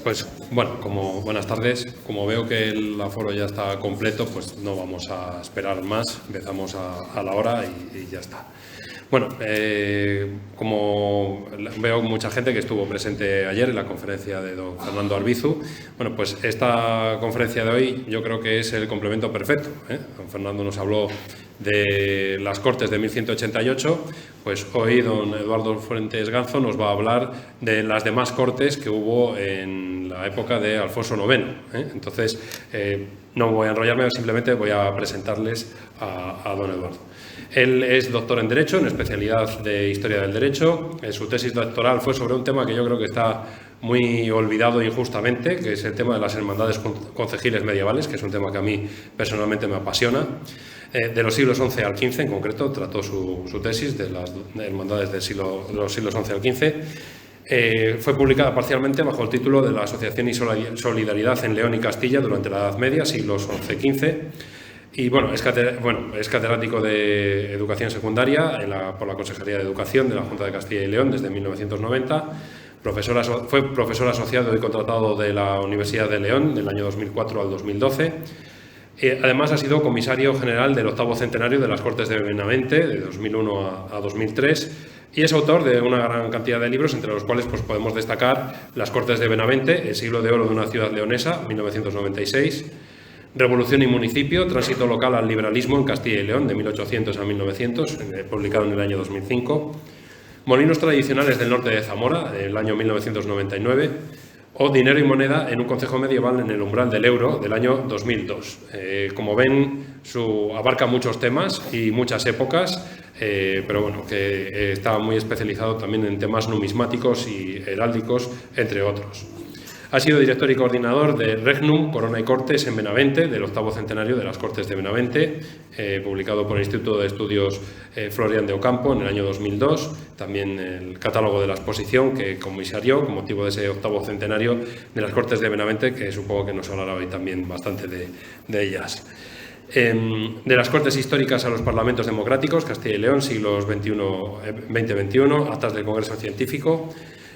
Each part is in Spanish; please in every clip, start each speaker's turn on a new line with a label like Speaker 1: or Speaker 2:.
Speaker 1: Pues bueno, buenas tardes. Como veo que el aforo ya está completo, pues no vamos a esperar más. Empezamos a la hora y ya está. Bueno, como veo mucha gente que estuvo presente ayer en la conferencia de don Fernando Arbizu, bueno, pues esta conferencia de hoy yo creo que es el complemento perfecto. Don Fernando nos habló de las Cortes de 1188, pues hoy don Eduardo Fuentes Ganzo nos va a hablar de las demás Cortes que hubo en la época de Alfonso IX. Entonces, no voy a enrollarme, simplemente voy a presentarles a don Eduardo. Él es doctor en Derecho, en especialidad de Historia del Derecho. Su tesis doctoral fue sobre un tema que yo creo que está muy olvidado injustamente, que es el tema de las hermandades concejiles medievales, que es un tema que a mí personalmente me apasiona. De los siglos XI al XV, en concreto, trató su tesis de las hermandades de los siglos XI al XV. Fue publicada parcialmente bajo el título de la Asociación y Solidaridad en León y Castilla durante la Edad Media, siglos XI-XV. Y bueno, es catedrático de Educación Secundaria por la Consejería de Educación de la Junta de Castilla y León desde 1990. Fue profesor asociado y contratado de la Universidad de León del año 2004 al 2012. Además, ha sido comisario general del 8º centenario de las Cortes de Benavente, de 2001 a 2003, y es autor de una gran cantidad de libros, entre los cuales pues, podemos destacar Las Cortes de Benavente, El siglo de oro de una ciudad leonesa, 1996, Revolución y municipio, tránsito local al liberalismo en Castilla y León, de 1800 a 1900, publicado en el año 2005, Molinos tradicionales del norte de Zamora, del año 1999, o Dinero y moneda en un concejo medieval en el umbral del euro, del año 2002. Como ven, abarca muchos temas y muchas épocas, pero bueno, que está muy especializado también en temas numismáticos y heráldicos, entre otros. Ha sido director y coordinador de Regnum, Corona y Cortes en Benavente, del 8º centenario de las Cortes de Benavente, publicado por el Instituto de Estudios Florian de Ocampo en el año 2002. También el catálogo de la exposición que comisarió con motivo de ese 8º centenario de las Cortes de Benavente, que supongo que nos hablará hoy también bastante de ellas. De las Cortes históricas a los Parlamentos democráticos, Castilla y León, siglos XX-XXI, actas del Congreso Científico.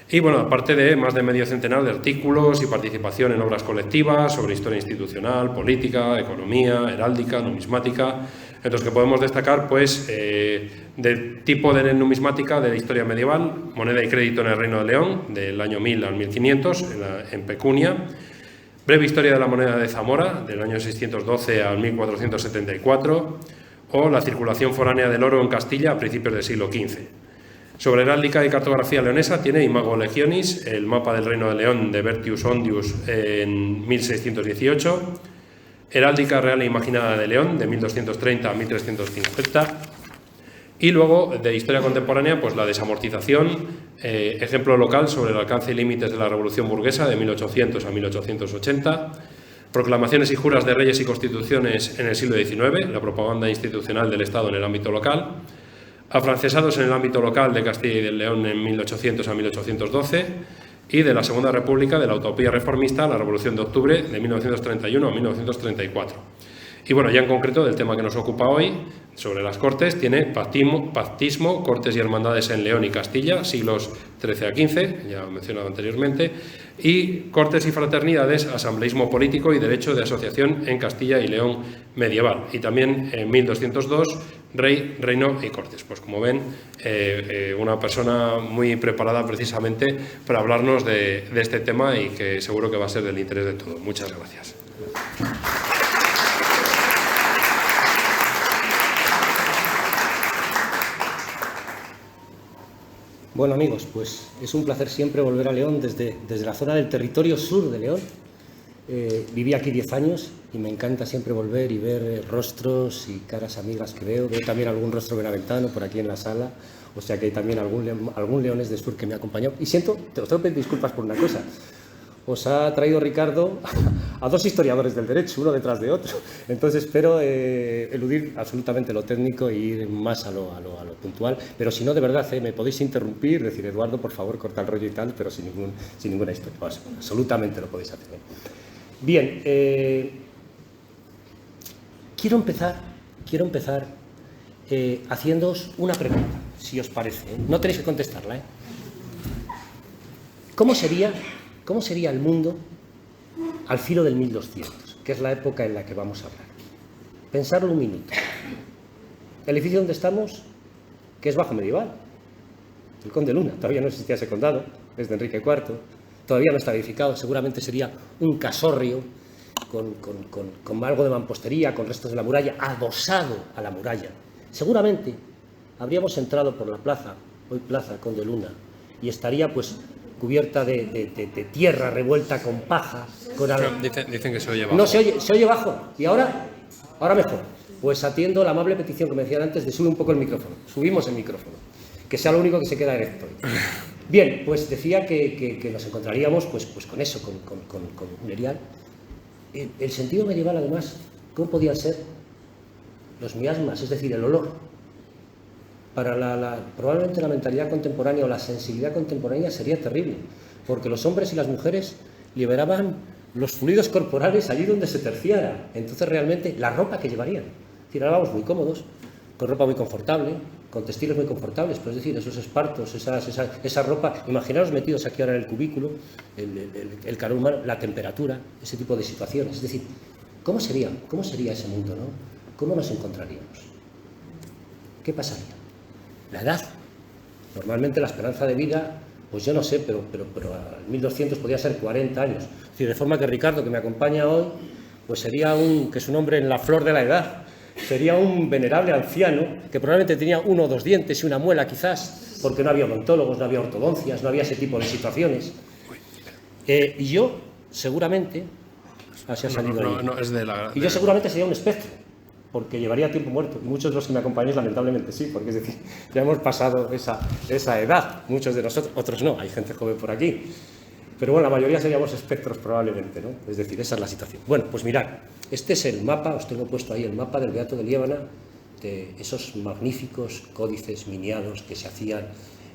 Speaker 1: Y bueno, aparte de más de medio centenar de artículos y participación en obras colectivas sobre historia institucional, política, economía, heráldica, numismática, en los que podemos destacar pues del tipo de numismática de la historia medieval, moneda y crédito en el Reino de León, del año 1000 al 1500, en pecunia, breve historia de la moneda de Zamora, del año 612 al 1474, o la circulación foránea del oro en Castilla a principios del siglo XV. Sobre heráldica y cartografía leonesa tiene Imago Legionis, el mapa del Reino de León de Bertius Ondius en 1618, heráldica real e imaginada de León de 1230 a 1350 y luego de historia contemporánea pues la desamortización, ejemplo local sobre el alcance y límites de la Revolución Burguesa de 1800 a 1880, proclamaciones y juras de reyes y constituciones en el siglo XIX, la propaganda institucional del Estado en el ámbito local, afrancesados en el ámbito local de Castilla y del León en 1800 a 1812 y de la Segunda República, de la utopía reformista, la Revolución de Octubre de 1931 a 1934. Y bueno, ya en concreto del tema que nos ocupa hoy, sobre las Cortes, tiene pactismo, Cortes y hermandades en León y Castilla, siglos XIII a XV, ya mencionado anteriormente, y Cortes y fraternidades, asambleísmo político y derecho de asociación en Castilla y León medieval. Y también en 1202, Rey, Reino y Cortes. Pues como ven, una persona muy preparada precisamente para hablarnos de este tema y que seguro que va a ser del interés de todos. Muchas gracias.
Speaker 2: Bueno amigos, pues es un placer siempre volver a León desde la zona del territorio sur de León. Viví aquí 10 años y me encanta siempre volver y ver rostros y caras amigas que veo. Veo también algún rostro benaventano por aquí en la sala, o sea que hay también algún leones de sur que me ha acompañado. Y os tengo que pedir disculpas por una cosa. Os ha traído Ricardo a dos historiadores del derecho, uno detrás de otro. Entonces espero eludir absolutamente lo técnico e ir más a lo puntual. Pero si no, de verdad, me podéis interrumpir, decir, Eduardo, por favor, corta el rollo y tal, pero sin ninguna historia. Pues, absolutamente lo podéis hacer. Bien, quiero empezar haciéndoos una pregunta, si os parece. No tenéis que contestarla. ¿Cómo sería ¿Cómo sería el mundo al filo del 1200, que es la época en la que vamos a hablar? Pensarlo un minuto. El edificio donde estamos, que es bajo medieval, el Conde Luna, todavía no existía ese condado, es de Enrique IV, todavía no está edificado, seguramente sería un casorrio con algo de mampostería, con restos de la muralla, adosado a la muralla. Seguramente habríamos entrado por la plaza, hoy Plaza Conde Luna, y estaría pues cubierta de tierra revuelta con paja.
Speaker 1: Dicen que se oye bajo.
Speaker 2: No, se oye bajo. Y ahora mejor. Pues atiendo la amable petición que me decían antes de subir un poco el micrófono. Subimos el micrófono. Que sea lo único que se queda erecto. Bien, pues decía que nos encontraríamos pues con eso, con un erial. El sentido medieval, además, ¿cómo podían ser los miasmas? Es decir, el olor. Para probablemente la mentalidad contemporánea o la sensibilidad contemporánea sería terrible, porque los hombres y las mujeres liberaban los fluidos corporales allí donde se terciara. Entonces, realmente, la ropa que llevarían. Es decir, ahora vamos muy cómodos, con ropa muy confortable, con textiles muy confortables, pero es decir, esos espartos, esa ropa, imaginaros metidos aquí ahora en el cubículo, el calor humano, la temperatura, ese tipo de situaciones. Es decir, ¿cómo sería ese mundo, no? ¿Cómo nos encontraríamos? ¿Qué pasaría? La edad. Normalmente la esperanza de vida, pues yo no sé, pero al 1200 podría ser 40 años. Es decir, de forma que Ricardo, que me acompaña hoy, pues sería que es un hombre en la flor de la edad. Sería un venerable anciano que probablemente tenía 1 o 2 dientes y una muela quizás, porque no había odontólogos, no había ortodoncias, no había ese tipo de situaciones. Y yo, seguramente, así ha salido ahí. Y yo seguramente sería un espectro, porque llevaría tiempo muerto. Y muchos de los que me acompañáis, lamentablemente, sí, porque es decir, ya hemos pasado esa edad, muchos de nosotros, otros no, hay gente joven por aquí. Pero bueno, la mayoría seríamos espectros probablemente, ¿no? Es decir, esa es la situación. Bueno, pues mirad, este es el mapa, os tengo puesto ahí el mapa del Beato de Liébana, de esos magníficos códices miniados que se hacían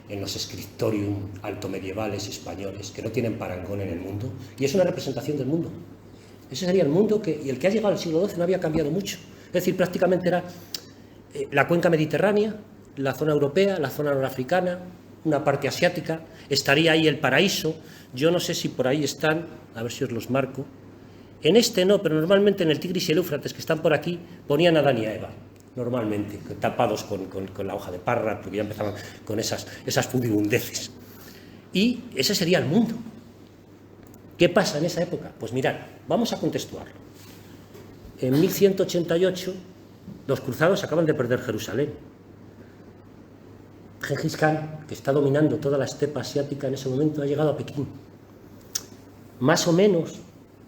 Speaker 2: en los scriptorium altomedievales españoles, que no tienen parangón en el mundo, y es una representación del mundo. Ese sería el mundo y el que ha llegado al siglo XII no había cambiado mucho. Es decir, prácticamente era la cuenca mediterránea, la zona europea, la zona norafricana, una parte asiática, estaría ahí el paraíso. Yo no sé si por ahí están, a ver si os los marco. En este no, pero normalmente en el Tigris y el Éufrates, que están por aquí, ponían a Adán y a Eva, normalmente, tapados con la hoja de parra, porque ya empezaban con esas pudibundeces. Y ese sería el mundo. ¿Qué pasa en esa época? Pues mirad, vamos a contextuarlo. En 1188, los cruzados acaban de perder Jerusalén. Gengis Khan, que está dominando toda la estepa asiática en ese momento, ha llegado a Pekín. Más o menos,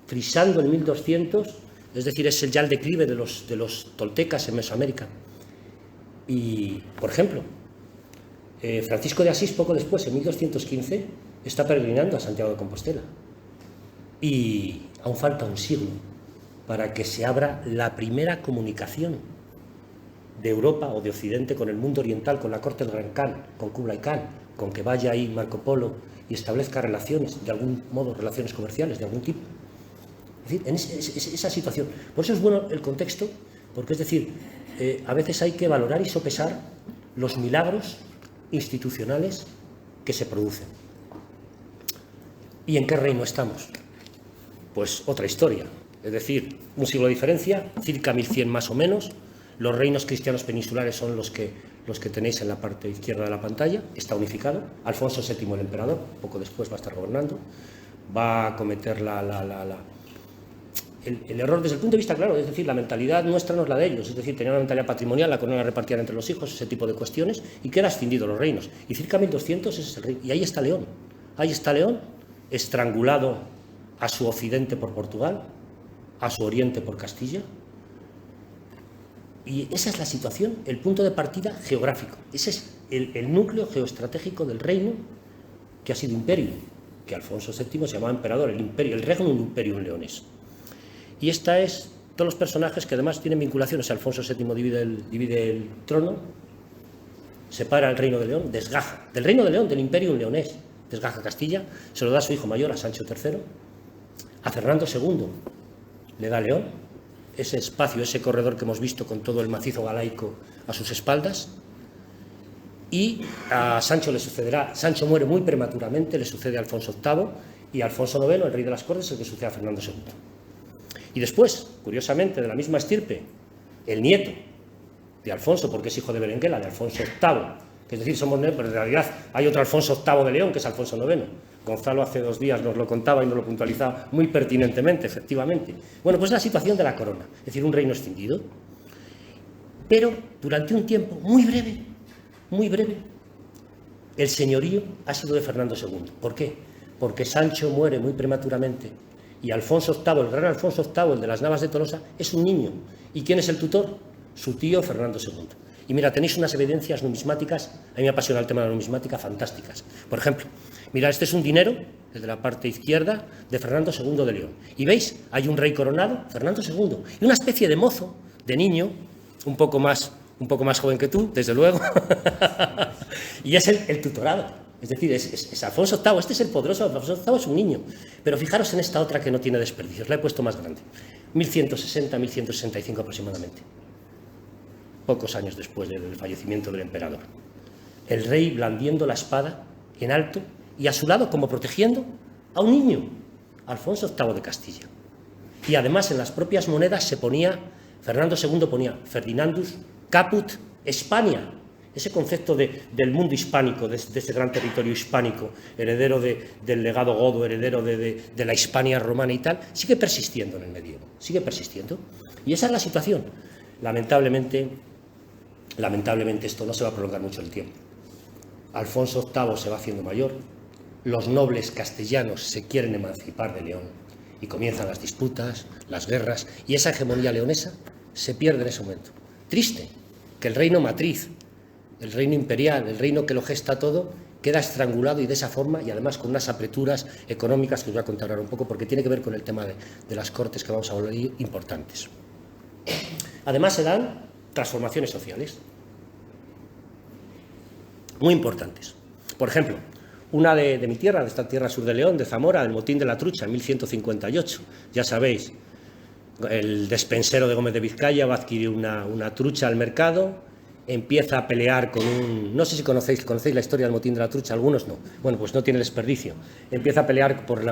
Speaker 2: frisando en 1200, es decir, es ya el declive de los toltecas en Mesoamérica. Y, por ejemplo, Francisco de Asís, poco después, en 1215, está peregrinando a Santiago de Compostela. Y aún falta un siglo para que se abra la primera comunicación de Europa o de Occidente con el mundo oriental, con la corte del Gran Khan, con Kublai Khan, con que vaya ahí Marco Polo y establezca relaciones, de algún modo relaciones comerciales, de algún tipo. Es decir, en esa situación. Por eso es bueno el contexto, porque es decir, a veces hay que valorar y sopesar los milagros institucionales que se producen. ¿Y en qué reino estamos? Pues otra historia. Es decir, un siglo de diferencia, circa 1100 más o menos. Los reinos cristianos peninsulares son los que tenéis en la parte izquierda de la pantalla. Está unificado. Alfonso VII, el emperador, poco después va a estar gobernando. Va a cometer el error desde el punto de vista, claro, es decir, la mentalidad nuestra no es la de ellos. Es decir, tenía una mentalidad patrimonial, la corona la repartían entre los hijos, ese tipo de cuestiones, y queda extinguido los reinos. Y circa 1200 ese es el rey. Y ahí está León. Ahí está León, estrangulado a su occidente por Portugal, a su oriente por Castilla. Y esa es la situación, el punto de partida geográfico. Ese es el núcleo geoestratégico del reino que ha sido imperio, que Alfonso VII se llamaba emperador, el imperio, el regnum imperium leones. Y esta es todos los personajes que además tienen vinculaciones. Alfonso VII divide el trono, separa el reino de León, desgaja del reino de León, del imperium leonés, desgaja Castilla, se lo da a su hijo mayor, a Sancho III, a Fernando II le da León, ese espacio, ese corredor que hemos visto con todo el macizo galaico a sus espaldas, y a Sancho le sucederá, Sancho muere muy prematuramente, le sucede a Alfonso VIII, Y Alfonso IX, el rey de las Cortes, es el que sucede a Fernando II. Y después, curiosamente, de la misma estirpe, el nieto de Alfonso, porque es hijo de Berenguela, de Alfonso VIII, que es decir, pero en realidad hay otro Alfonso VIII de León, que es Alfonso IX. Gonzalo hace 2 días nos lo contaba y nos lo puntualizaba muy pertinentemente, efectivamente. Bueno, pues la situación de la corona, es decir, un reino extinguido, pero durante un tiempo muy breve, el señorío ha sido de Fernando II. ¿Por qué? Porque Sancho muere muy prematuramente y Alfonso VIII, el gran Alfonso VIII, el de las Navas de Tolosa, es un niño. ¿Y quién es el tutor? Su tío Fernando II. Y mira, tenéis unas evidencias numismáticas, a mí me apasiona el tema de la numismática, fantásticas. Por ejemplo, mira, este es un dinero, el de la parte izquierda, de Fernando II de León. Y veis, hay un rey coronado, Fernando II, y una especie de mozo, de niño, un poco más joven que tú, desde luego, y es el tutorado. Es decir, es Alfonso VIII, este es el poderoso, Alfonso VIII es un niño. Pero fijaros en esta otra que no tiene desperdicios, la he puesto más grande, 1160, 1165 aproximadamente, pocos años después del fallecimiento del emperador. El rey blandiendo la espada en alto y a su lado, como protegiendo, a un niño, Alfonso VIII de Castilla. Y además en las propias monedas se ponía, Fernando II ponía Ferdinandus Caput Hispania, ese concepto del mundo hispánico, de ese gran territorio hispánico, heredero del legado godo, heredero de la Hispania romana y tal, sigue persistiendo en el medievo, sigue persistiendo. Y esa es la situación. Lamentablemente esto no se va a prolongar mucho el tiempo. Alfonso VIII se va haciendo mayor, los nobles castellanos se quieren emancipar de León y comienzan las disputas, las guerras, y esa hegemonía leonesa se pierde en ese momento. Triste que el reino matriz, el reino imperial, el reino que lo gesta todo, queda estrangulado y de esa forma, y además con unas apreturas económicas que os voy a contar ahora un poco, porque tiene que ver con el tema de las cortes que vamos a hablar importantes. Además se dan transformaciones sociales muy importantes. Por ejemplo, una de mi tierra, de esta tierra sur de León, de Zamora, el motín de la Trucha, en 1158. Ya sabéis, el despensero de Gómez de Vizcaya va a adquirir una trucha al mercado, empieza a pelear con un... No sé si conocéis la historia del motín de la Trucha, algunos no. Bueno, pues no tiene desperdicio. Empieza a pelear por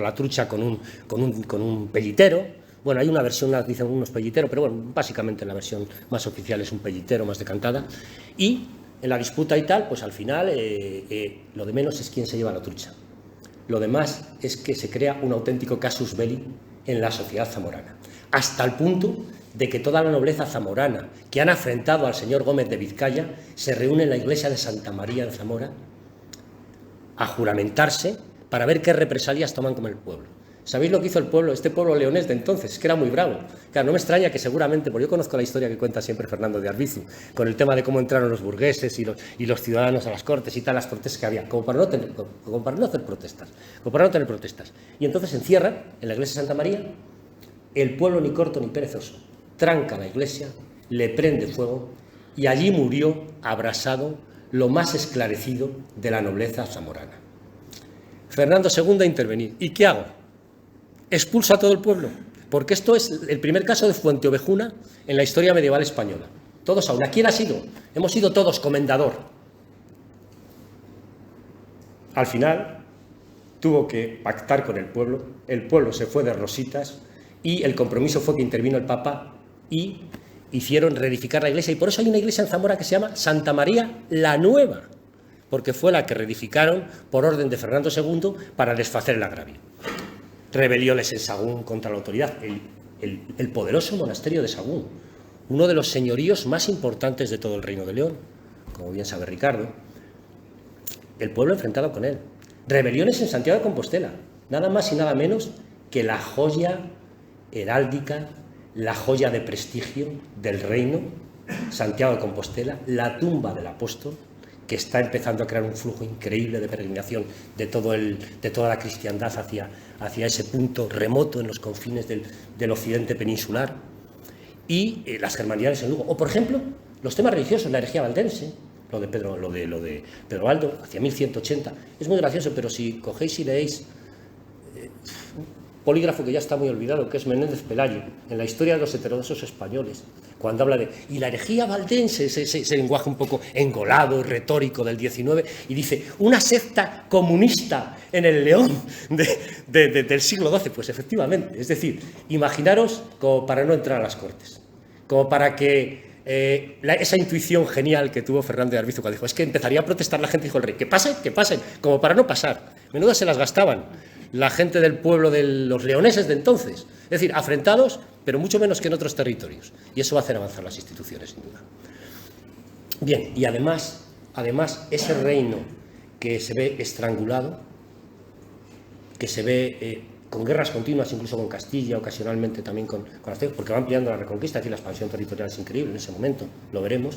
Speaker 2: la trucha con un pellitero. Bueno, hay una versión, dicen unos pelliteros, pero bueno, básicamente la versión más oficial es un pellitero, más decantada. Y en la disputa y tal, pues al final lo de menos es quién se lleva la trucha. Lo demás es que se crea un auténtico casus belli en la sociedad zamorana, hasta el punto de que toda la nobleza zamorana que han afrentado al señor Gómez de Vizcaya se reúne en la iglesia de Santa María en Zamora a juramentarse para ver qué represalias toman con el pueblo. ¿Sabéis lo que hizo el pueblo, este pueblo leonés de entonces? Que era muy bravo. Claro, no me extraña que seguramente, porque yo conozco la historia que cuenta siempre Fernando de Arbizu, con el tema de cómo entraron los burgueses y los ciudadanos a las cortes y tal, las protestas que había, como para no tener protestas. Y entonces encierran en la iglesia de Santa María, el pueblo ni corto ni perezoso, tranca la iglesia, le prende fuego y allí murió abrasado lo más esclarecido de la nobleza zamorana. Fernando II a intervenir. ¿Y qué hago? Expulsa a todo el pueblo, porque esto es el primer caso de Fuenteovejuna en la historia medieval española. Todos aún. ¿A quién ha sido? Hemos sido todos comendador. Al final tuvo que pactar con el pueblo se fue de rositas y el compromiso fue que intervino el Papa y hicieron reedificar la iglesia. Y por eso hay una iglesia en Zamora que se llama Santa María la Nueva, porque fue la que reedificaron por orden de Fernando II para desfacer el agravio. Rebeliones en Sagún contra la autoridad, el poderoso monasterio de Sagún, uno de los señoríos más importantes de todo el Reino de León, como bien sabe Ricardo, el pueblo enfrentado con él. Rebeliones en Santiago de Compostela, nada más y nada menos que la joya heráldica, la joya de prestigio del reino, Santiago de Compostela, la tumba del apóstol, que está empezando a crear un flujo increíble de peregrinación de toda la cristiandad hacia ese punto remoto en los confines del occidente peninsular, y las germanidades en Lugo. O, por ejemplo, los temas religiosos, la herejía valdense, lo de Pedro Aldo, hacia 1180. Es muy gracioso, pero si cogéis y leéis polígrafo que ya está muy olvidado, que es Menéndez Pelayo, en la historia de los heterodoxos españoles, cuando habla de... Y la herejía valdense, ese lenguaje un poco engolado, retórico del 19, y dice, una secta comunista en el León del siglo XII. Pues efectivamente, es decir, imaginaros como para no entrar a las Cortes, como para que esa intuición genial que tuvo Fernando de Arbizu cuando dijo, es que empezaría a protestar la gente, dijo el rey, que pasen, como para no pasar. Menudas se las gastaban la gente del pueblo de los leoneses de entonces. Es decir, afrentados, pero mucho menos que en otros territorios. Y eso va a hacer avanzar las instituciones, sin duda. Bien, y además ese reino que se ve estrangulado, que se ve con guerras continuas, incluso con Castilla, ocasionalmente también con Asturias, porque va ampliando la reconquista, aquí la expansión territorial es increíble en ese momento, lo veremos,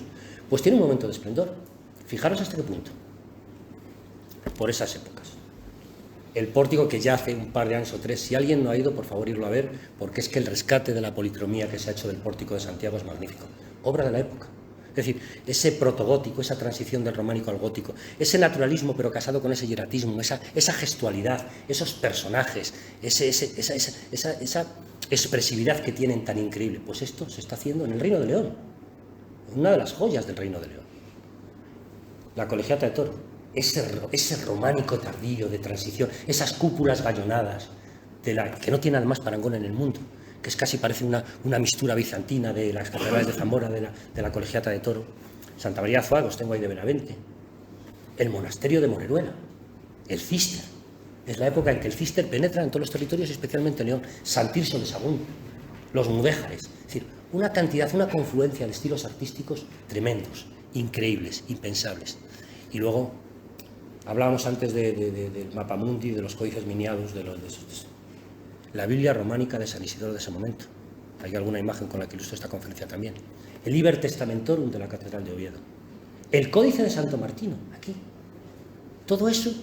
Speaker 2: pues tiene un momento de esplendor. Fijaros hasta qué punto, por esas épocas. El pórtico que ya hace un par de años o 3, si alguien no ha ido, por favor irlo a ver, porque es que el rescate de la policromía que se ha hecho del pórtico de Santiago es magnífico, obra de la época. Es decir, ese protogótico, esa transición del románico al gótico, ese naturalismo pero casado con ese hieratismo, esa gestualidad, esos personajes, esa expresividad que tienen tan increíble, pues esto se está haciendo en el Reino de León, una de las joyas del Reino de León. La Colegiata de Toro, ese románico tardío de transición, esas cúpulas gallonadas, que no tiene además parangón en el mundo, que es casi parece una mistura bizantina de las catedrales de Zamora, de la Colegiata de Toro. Santa María de Azuaga, os tengo ahí de Benavente. El monasterio de Moreruela, el Císter. Es la época en que el Císter penetra en todos los territorios, especialmente en León. Sant Tirso de Sagún, los mudéjares. Es decir, una cantidad, una confluencia de estilos artísticos tremendos, increíbles, impensables. Y luego, hablábamos antes del mapamundi, de los códices miniados, la Biblia románica de San Isidoro de ese momento. Hay alguna imagen con la que ilustro esta conferencia también. El Liber Testamentorum de la Catedral de Oviedo. El Códice de Santo Martino, aquí. Todo eso,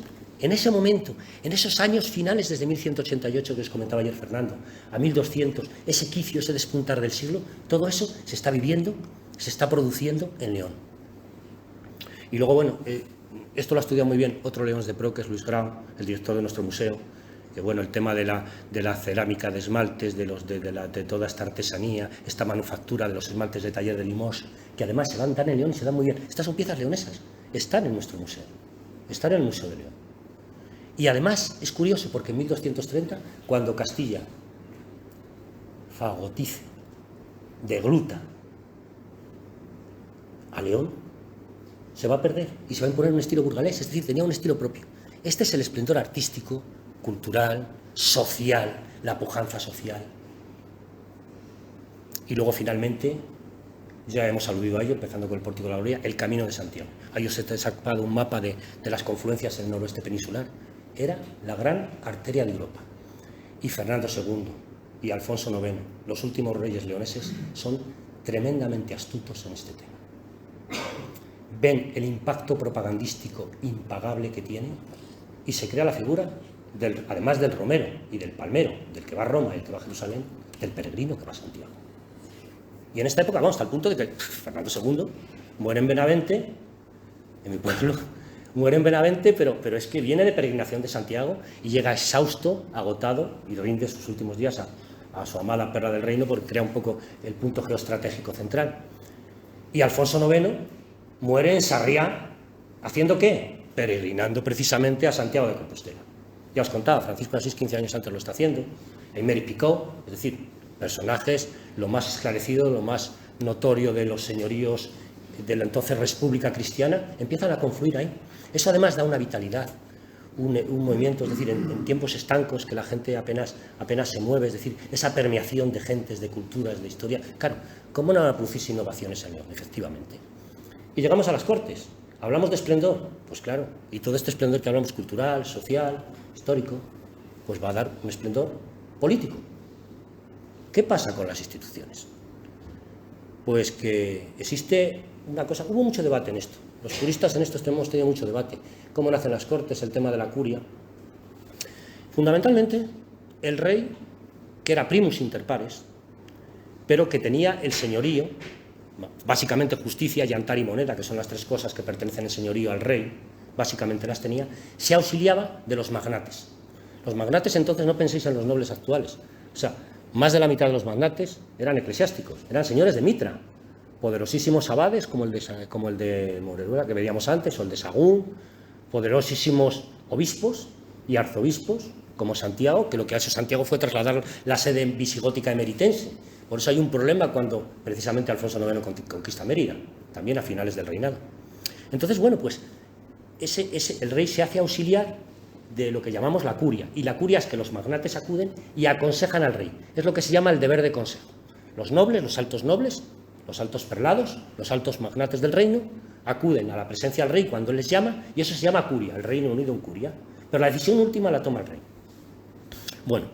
Speaker 2: en ese momento, en esos años finales, desde 1188, que os comentaba ayer Fernando, a 1200, ese quicio, ese despuntar del siglo, todo eso se está viviendo, se está produciendo en León. Y luego, bueno, esto lo ha estudiado muy bien otro León de Pro, que es Luis Grau, el director de nuestro museo, que bueno, el tema de la cerámica de esmaltes, de toda esta artesanía, esta manufactura de los esmaltes de taller de Limoges, que además se dan tan en León y se dan muy bien. Estas son piezas leonesas, están en nuestro museo, están en el Museo de León. Y además es curioso porque en 1230, cuando Castilla fagotice, degluta a León, se va a perder y se va a imponer un estilo burgalés, es decir, tenía un estilo propio. Este es el esplendor artístico, cultural, social, la pujanza social. Y luego, finalmente, ya hemos aludido a ello, empezando con el Pórtico de la Gloria, el Camino de Santiago. Ahí os he sacado un mapa de las confluencias en el noroeste peninsular. Era la gran arteria de Europa. Y Fernando II y Alfonso IX, los últimos reyes leoneses, son tremendamente astutos en este tema. Ven el impacto propagandístico impagable que tiene y se crea la figura, además del romero y del palmero, del que va a Roma y el que va a Jerusalén, del peregrino que va a Santiago. Y en esta época vamos hasta el punto de que Fernando II muere en Benavente, en mi pueblo, muere en Benavente, pero es que viene de peregrinación de Santiago y llega exhausto, agotado, y rinde sus últimos días a su amada perla del reino, porque crea un poco el punto geoestratégico central. Y Alfonso IX muere en Sarriá, ¿haciendo qué? Peregrinando precisamente a Santiago de Compostela. Ya os contaba, Francisco de Asís 15 años antes lo está haciendo, Emery Picot, es decir, personajes lo más esclarecido, lo más notorio de los señoríos de la entonces República Cristiana, empiezan a confluir ahí. Eso además da una vitalidad, un movimiento, es decir, en tiempos estancos que la gente apenas se mueve, es decir, esa permeación de gentes, de culturas, de historia. Claro, ¿cómo no van a producirse innovaciones en León? Efectivamente. Y llegamos a las Cortes. ¿Hablamos de esplendor? Pues claro, y todo este esplendor que hablamos, cultural, social, histórico, pues va a dar un esplendor político. ¿Qué pasa con las instituciones? Pues que existe una cosa, hubo mucho debate en esto, los juristas en esto hemos tenido mucho debate, cómo nacen las Cortes, el tema de la curia. Fundamentalmente, el rey, que era primus inter pares, pero que tenía el señorío, básicamente justicia, llantar y moneda, que son las tres cosas que pertenecen el señorío al rey, básicamente las tenía, se auxiliaba de los magnates. Los magnates entonces no penséis en los nobles actuales. O sea, más de la mitad de los magnates eran eclesiásticos, eran señores de Mitra, poderosísimos abades como el de Moreruela que veíamos antes, o el de Sagún, poderosísimos obispos y arzobispos como Santiago, que lo que ha hecho Santiago fue trasladar la sede visigótica emeritense. Por eso hay un problema cuando precisamente Alfonso IX conquista Mérida, también a finales del reinado. Entonces, bueno, pues el rey se hace auxiliar de lo que llamamos la curia, y la curia es que los magnates acuden y aconsejan al rey. Es lo que se llama el deber de consejo. Los nobles, los altos perlados, los altos magnates del reino, acuden a la presencia del rey cuando él les llama, y eso se llama curia, el Reino Unido en curia. Pero la decisión última la toma el rey. Bueno,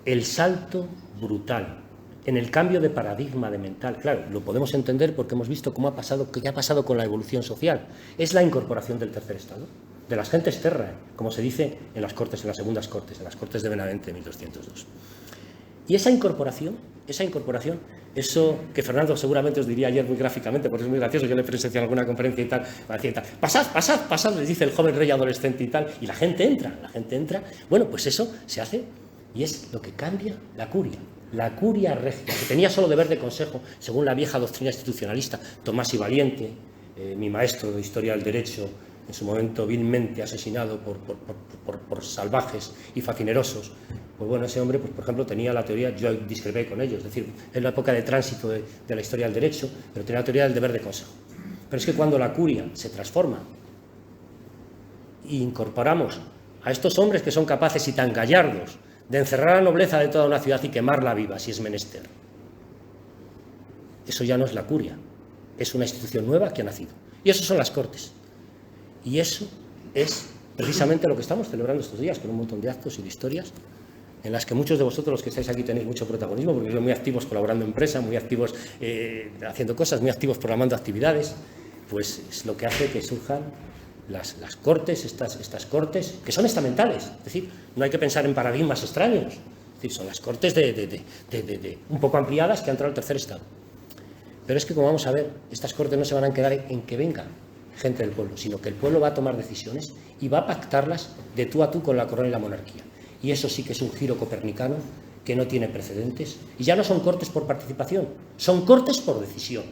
Speaker 2: el salto brutal en el cambio de paradigma de mental, claro, lo podemos entender porque hemos visto cómo ha pasado, qué ha pasado con la evolución social. Es la incorporación del tercer estado, de las gentes terrae, como se dice en las cortes, en las segundas cortes, en las cortes de Benavente de 1202. Y esa incorporación, eso que Fernando seguramente os diría ayer muy gráficamente, porque es muy gracioso, yo le presencié en alguna conferencia y tal, decía tal, pasad, les dice el joven rey adolescente y tal, y la gente entra, bueno, pues eso se hace y es lo que cambia la curia regia, que tenía solo deber de consejo, según la vieja doctrina institucionalista. Tomás y Valiente, mi maestro de Historia del Derecho, en su momento vilmente asesinado por salvajes y facinerosos, pues bueno, ese hombre, pues por ejemplo, tenía la teoría, yo discrepé con ellos, es decir, en la época de tránsito de la historia del derecho, pero tenía la teoría del deber de consejo. Pero es que cuando la curia se transforma e incorporamos a estos hombres que son capaces y tan gallardos de encerrar a la nobleza de toda una ciudad y quemarla viva, si es menester, eso ya no es la curia, es una institución nueva que ha nacido. Y eso son las Cortes. Y eso es precisamente lo que estamos celebrando estos días, con un montón de actos y de historias, en las que muchos de vosotros, los que estáis aquí, tenéis mucho protagonismo, porque sois muy activos colaborando en empresa, muy activos haciendo cosas, muy activos programando actividades, pues es lo que hace que surjan las cortes, estas cortes, que son estamentales, es decir, no hay que pensar en paradigmas extraños, es decir, son las cortes un poco ampliadas que ha entrado el tercer estado. Pero es que, como vamos a ver, estas cortes no se van a quedar en que venga gente del pueblo, sino que el pueblo va a tomar decisiones y va a pactarlas de tú a tú con la corona y la monarquía. Y eso sí que es un giro copernicano que no tiene precedentes. Y ya no son cortes por participación, son cortes por decisión.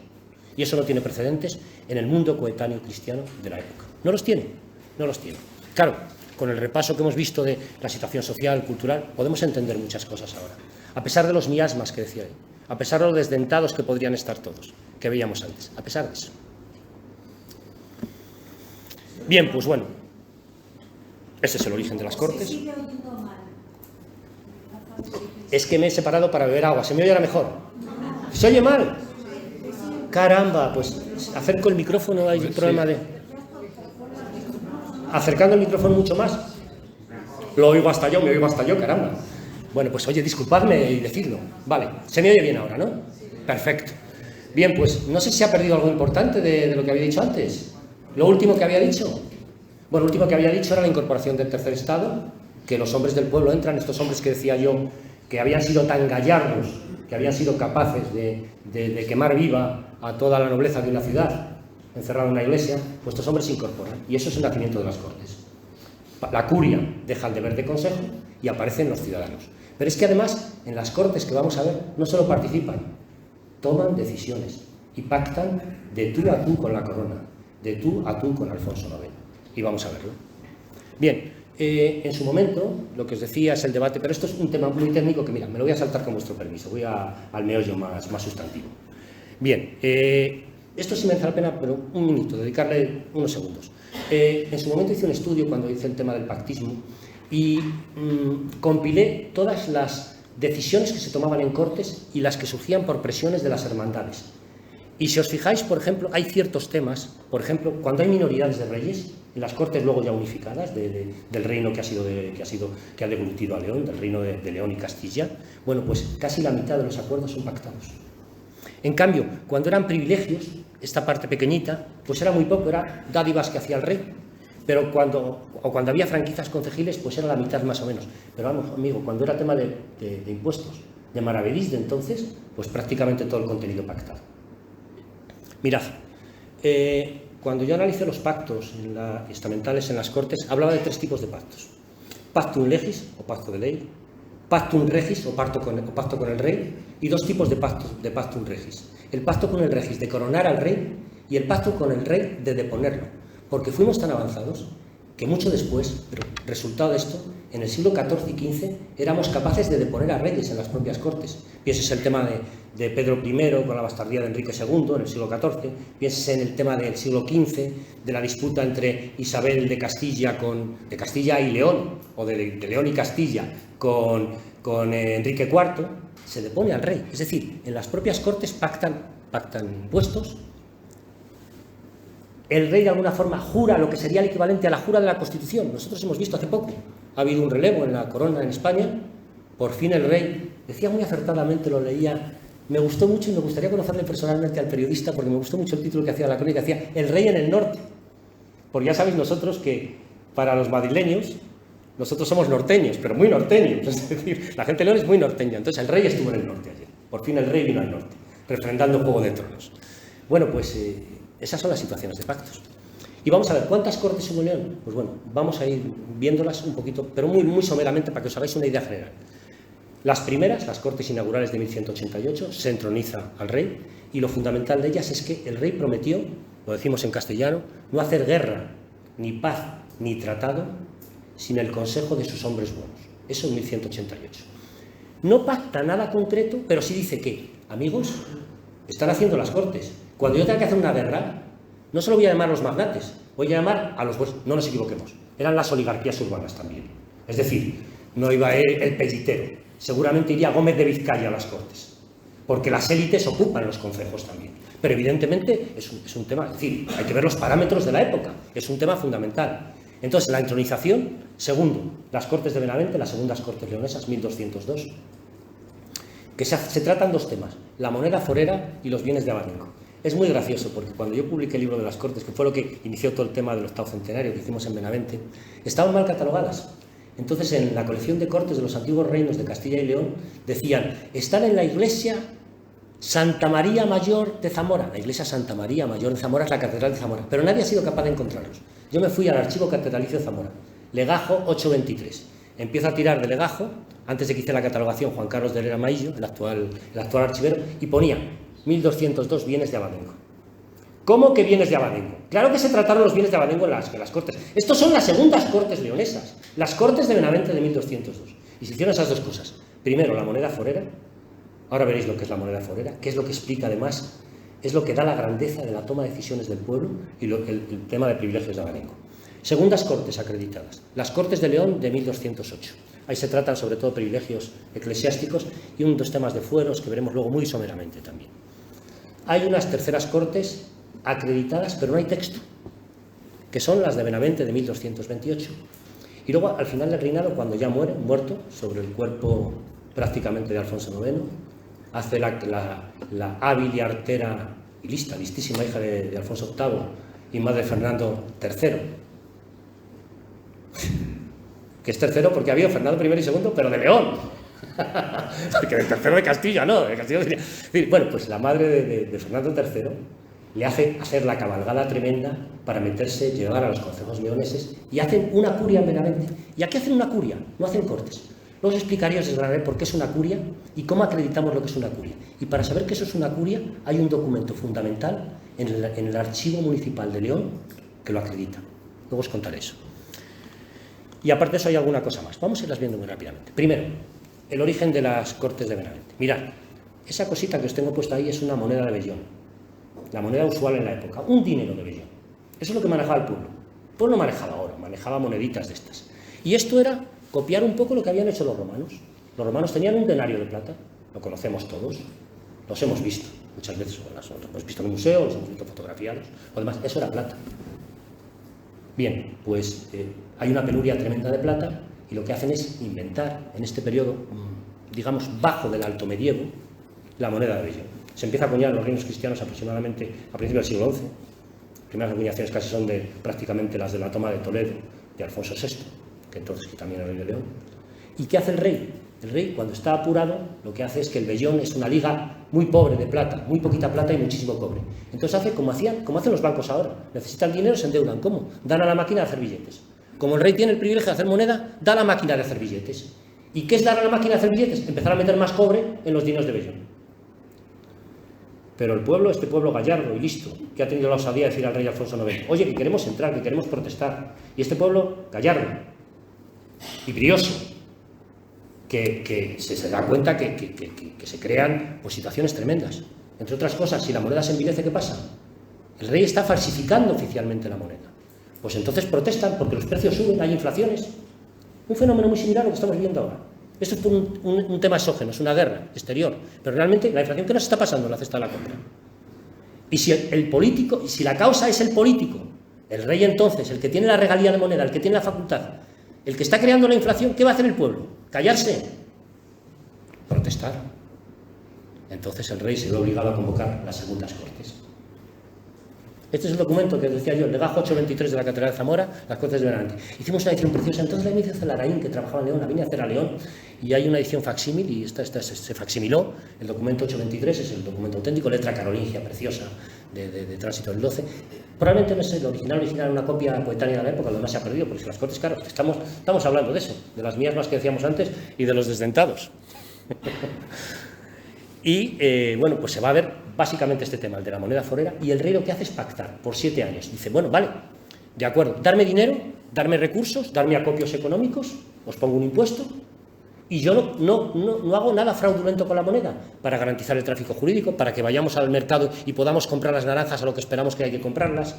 Speaker 2: Y eso no tiene precedentes en el mundo coetáneo cristiano de la época. No los tiene. Claro, con el repaso que hemos visto de la situación social, cultural, podemos entender muchas cosas ahora. A pesar de los miasmas que decía él, a pesar de los desdentados que podrían estar todos, que veíamos antes, a pesar de eso. Bien, pues bueno, ese es el origen de las Cortes. Es que me he separado para beber agua, ¿se me oye ahora mejor? ¿Se oye mal? Caramba, pues acerco el micrófono, hay un problema de... Acercando el micrófono mucho más. Lo oigo hasta yo, me oigo hasta yo, caramba. Bueno, pues oye, disculpadme y decidlo. Vale, se me oye bien ahora, ¿no? Perfecto. Bien, pues no sé si se ha perdido algo importante de lo que había dicho antes. Lo último que había dicho. Bueno, lo último que había dicho era la incorporación del tercer estado, que los hombres del pueblo entran, estos hombres que decía yo, que habían sido tan gallardos, que habían sido capaces de quemar viva a toda la nobleza de una ciudad, encerrada en una iglesia, pues estos hombres se incorporan. Y eso es el nacimiento de las Cortes. La curia deja el deber de consejo y aparecen los ciudadanos. Pero es que además, en las Cortes que vamos a ver, no solo participan, toman decisiones y pactan de tú a tú con la corona, de tú a tú con Alfonso IX. Y vamos a verlo. Bien, en su momento, lo que os decía es el debate, pero esto es un tema muy técnico que, mira, me lo voy a saltar con vuestro permiso, voy al meollo más sustantivo. Bien, esto sí merece la pena, pero un minuto, dedicarle unos segundos. En su momento hice un estudio cuando hice el tema del pactismo y compilé todas las decisiones que se tomaban en Cortes y las que surgían por presiones de las hermandades. Y si os fijáis, por ejemplo, hay ciertos temas, por ejemplo, cuando hay minoridades de reyes, en las Cortes luego ya unificadas, del reino que ha deglutido a León, del reino de León y Castilla, bueno, pues casi la mitad de los acuerdos son pactados. En cambio, cuando eran privilegios, esta parte pequeñita, pues era muy poco, era dádivas que hacía el rey, pero cuando había franquicias concejiles, pues era la mitad más o menos. Pero vamos, amigo, cuando era tema de impuestos, de maravedís de entonces, pues prácticamente todo el contenido pactado. Mirad, cuando yo analicé los pactos estamentales en las Cortes, hablaba de tres tipos de pactos. pactum legis, o pacto de ley, pactum regis, o pacto con el rey, y dos tipos de pactum regis. El pacto con el regis de coronar al rey y el pacto con el rey de deponerlo, porque fuimos tan avanzados que mucho después, pero resultado de esto, en el siglo XIV y XV éramos capaces de deponer a reyes en las propias cortes. Pienses el tema de Pedro I con la bastardía de Enrique II en el siglo XIV, pienses en el tema del siglo XV, de la disputa entre Isabel de Castilla y León, o de León y Castilla con Enrique IV, se depone al rey. Es decir, en las propias cortes pactan impuestos. El rey de alguna forma jura lo que sería el equivalente a la jura de la Constitución. Nosotros hemos visto hace poco, ha habido un relevo en la corona en España, por fin el rey, decía muy acertadamente, lo leía, me gustó mucho y me gustaría conocerle personalmente al periodista porque me gustó mucho el título que hacía la crónica, decía el rey en el norte. Porque ya sabéis nosotros que para los madrileños, nosotros somos norteños, pero muy norteños, es decir, la gente de León es muy norteña, entonces el rey estuvo en el norte ayer, por fin el rey vino al norte, refrendando Juego de Tronos. Bueno, pues esas son las situaciones de pactos. Y vamos a ver, ¿cuántas cortes hubo en León? Pues bueno, vamos a ir viéndolas un poquito, pero muy someramente para que os hagáis una idea general. Las primeras, las cortes inaugurales de 1188, se entroniza al rey, y lo fundamental de ellas es que el rey prometió, lo decimos en castellano, no hacer guerra, ni paz, ni tratado, sin el consejo de sus hombres buenos. Eso en 1188. No pacta nada concreto, pero sí dice que, amigos, están haciendo las cortes. Cuando yo tenga que hacer una guerra, no solo voy a llamar a los magnates, voy a llamar a los buenos. No nos equivoquemos, eran las oligarquías urbanas también. Es decir, no iba el pellitero, seguramente iría Gómez de Vizcaya a las cortes, porque las élites ocupan los concejos también. Pero evidentemente es un tema, es decir, hay que ver los parámetros de la época, es un tema fundamental. Entonces, la entronización, segundo, las Cortes de Benavente, las segundas Cortes leonesas, 1202, que se tratan dos temas, la moneda forera y los bienes de Abanengo. Es muy gracioso porque cuando yo publiqué el libro de las Cortes, que fue lo que inició todo el tema del octavo centenario que hicimos en Benavente, estaban mal catalogadas. Entonces, en la colección de cortes de los antiguos reinos de Castilla y León, decían, están en la iglesia Santa María Mayor de Zamora. La iglesia Santa María Mayor de Zamora es la catedral de Zamora, pero nadie ha sido capaz de encontrarlos. Yo me fui al archivo catedralicio de Zamora, legajo 823. Empiezo a tirar de legajo, antes de que hice la catalogación Juan Carlos de Herrera Maillo, el actual archivero, y ponía 1202 bienes de Abanengo. ¿Cómo que bienes de Abanengo? Claro que se trataron los bienes de Abanengo en las cortes. Estos son las segundas cortes leonesas, las cortes de Benavente de 1202. Y se hicieron esas dos cosas. Primero, la moneda forera. Ahora veréis lo que es la moneda forera, que es lo que explica además, es lo que da la grandeza de la toma de decisiones del pueblo y el tema de privilegios de Abanengo. Segundas cortes acreditadas, las Cortes de León de 1208. Ahí se tratan sobre todo privilegios eclesiásticos y dos temas de fueros que veremos luego muy someramente también. Hay unas terceras cortes acreditadas, pero no hay texto, que son las de Benavente de 1228. Y luego, al final del reinado, cuando ya muerto, sobre el cuerpo prácticamente de Alfonso IX, hace la hábil y artera y listísima hija de Alfonso VIII y madre de Fernando III, que es tercero porque había Fernando I y II, pero de León, porque del tercero de Castilla, no, de Castilla. Bueno, pues la madre de Fernando III le hace hacer la cabalgada tremenda para meterse, llegar a los concejos leoneses, y hacen una curia en Benavente. ¿Y aquí hacen una curia? No hacen cortes. Luego os explicaría, os desgranaré por qué es una curia y cómo acreditamos lo que es una curia. Y para saber que eso es una curia, hay un documento fundamental en el Archivo Municipal de León que lo acredita. Luego os contaré eso. Y aparte de eso hay alguna cosa más. Vamos a irlas viendo muy rápidamente. Primero, el origen de las Cortes de Benavente. Mirad, esa cosita que os tengo puesta ahí es una moneda de vellón. La moneda usual en la época, un dinero de vellón. Eso es lo que manejaba el pueblo. El pueblo no manejaba oro, manejaba moneditas de estas. Y esto era copiar un poco lo que habían hecho los romanos. Los romanos tenían un denario de plata, lo conocemos todos, los hemos visto muchas veces, los hemos visto en un museo, los hemos visto fotografiados, o demás, eso era plata. Bien, pues hay una penuria tremenda de plata y lo que hacen es inventar en este periodo, digamos, bajo del alto medievo, la moneda de vellón. Se empieza a acuñar en los reinos cristianos aproximadamente a principios del siglo XI. Las primeras acuñaciones casi son prácticamente las de la toma de Toledo, de Alfonso VI, que entonces también era rey de León. ¿Y qué hace el rey? El rey, cuando está apurado, lo que hace es que el vellón es una liga muy pobre de plata, muy poquita plata y muchísimo cobre. Entonces hace como hacen los bancos ahora. Necesitan dinero, se endeudan. ¿Cómo? Dan a la máquina de hacer billetes. Como el rey tiene el privilegio de hacer moneda, da la máquina de hacer billetes. ¿Y qué es dar a la máquina de hacer billetes? Empezar a meter más cobre en los dineros de vellón. Pero el pueblo, este pueblo gallardo y listo, que ha tenido la osadía de decir al rey Alfonso IX, oye, que queremos entrar, que queremos protestar. Y este pueblo gallardo y brioso, que se da cuenta que se crean pues, situaciones tremendas. Entre otras cosas, si la moneda se envilece, ¿qué pasa? El rey está falsificando oficialmente la moneda. Pues entonces protestan porque los precios suben, hay inflaciones. Un fenómeno muy similar a lo que estamos viendo ahora. Esto es por un tema exógeno, es una guerra exterior. Pero realmente la inflación, ¿qué nos está pasando en la cesta de la compra? Y si el político, y si la causa es el político, el rey entonces, el que tiene la regalía de moneda, el que tiene la facultad, el que está creando la inflación, ¿qué va a hacer el pueblo? ¿Callarse? Protestar. Entonces el rey se ve obligado a convocar las segundas cortes. Este es el documento que decía yo, el legajo 823 de la Catedral de Zamora, las Cortes de Benavente. Hicimos una edición preciosa, entonces la vine a hacer Larraín, que trabajaba en León, la vine a hacer a León, y hay una edición facsímil, y esta se facsimiló, el documento 823 es el documento auténtico, letra carolingia preciosa, de tránsito del 12. Probablemente no es el original era una copia coetánea de la época, lo demás se ha perdido, porque las Cortes, claro, estamos hablando de eso, de las miasmas que decíamos antes, y de los desdentados. Y, bueno, pues se va a ver básicamente este tema, el de la moneda forera, y el rey lo que hace es pactar por 7 años. Dice, bueno, vale, de acuerdo, darme dinero, darme recursos, darme acopios económicos, os pongo un impuesto, y yo no hago nada fraudulento con la moneda, para garantizar el tráfico jurídico, para que vayamos al mercado y podamos comprar las naranjas a lo que esperamos que hay que comprarlas,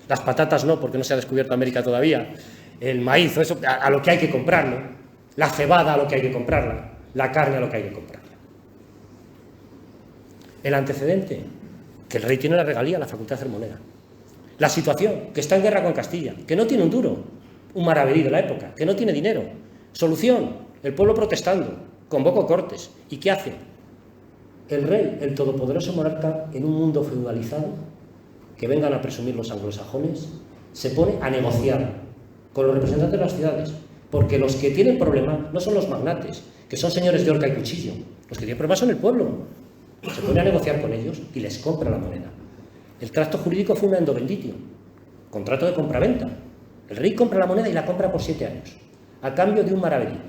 Speaker 2: las patatas no, porque no se ha descubierto América todavía, el maíz, eso, a lo que hay que comprarlo, la cebada a lo que hay que comprarla, la carne a lo que hay que comprarla. El antecedente, que el rey tiene la regalía, la facultad de hacer moneda. La situación, que está en guerra con Castilla, que no tiene un duro, un maravedí de la época, que no tiene dinero. Solución, el pueblo protestando, convoco cortes. ¿Y qué hace? El rey, el todopoderoso monarca, en un mundo feudalizado, que vengan a presumir los anglosajones, se pone a negociar con los representantes de las ciudades, porque los que tienen problema no son los magnates, que son señores de horca y cuchillo, los que tienen problema son el pueblo. Se pone a negociar con ellos y les compra la moneda. El tracto jurídico fue un endovenditio, contrato de compraventa. El rey compra la moneda y la compra por 7 años, a cambio de un maravedí.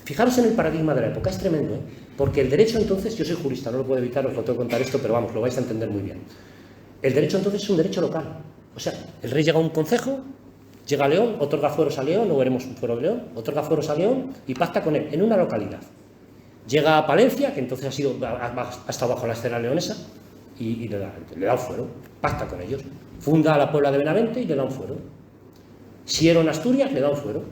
Speaker 2: Fijaros en el paradigma de la época, es tremendo, ¿eh? Porque el derecho entonces, yo soy jurista, no lo puedo evitar, os lo tengo que contar esto, pero vamos, lo vais a entender muy bien. El derecho entonces es un derecho local. O sea, el rey llega a un concejo, llega a León, otorga fueros a León, luego veremos un fuero de León, otorga fueros a León y pacta con él en una localidad. Llega a Palencia, que entonces ha estado bajo la escena leonesa, y le da un fuero, pacta con ellos. Funda a la Puebla de Benavente y le da un fuero. Siero en Asturias, le da un fuero.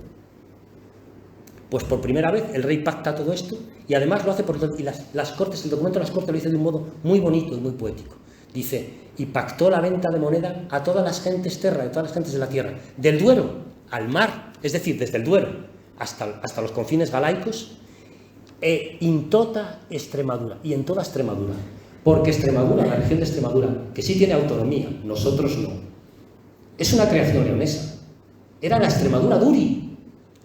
Speaker 2: Pues por primera vez el rey pacta todo esto, y además lo hace y las Cortes, el documento de las Cortes lo dice de un modo muy bonito y muy poético. Dice, y pactó la venta de moneda a todas las gentes terra, de todas las gentes de la tierra, del Duero al mar, es decir, desde el Duero hasta los confines galaicos, in tota Extremadura, y en toda Extremadura, porque Extremadura, la región de Extremadura, que sí tiene autonomía, nosotros no, es una creación leonesa, era la Extremadura Duri.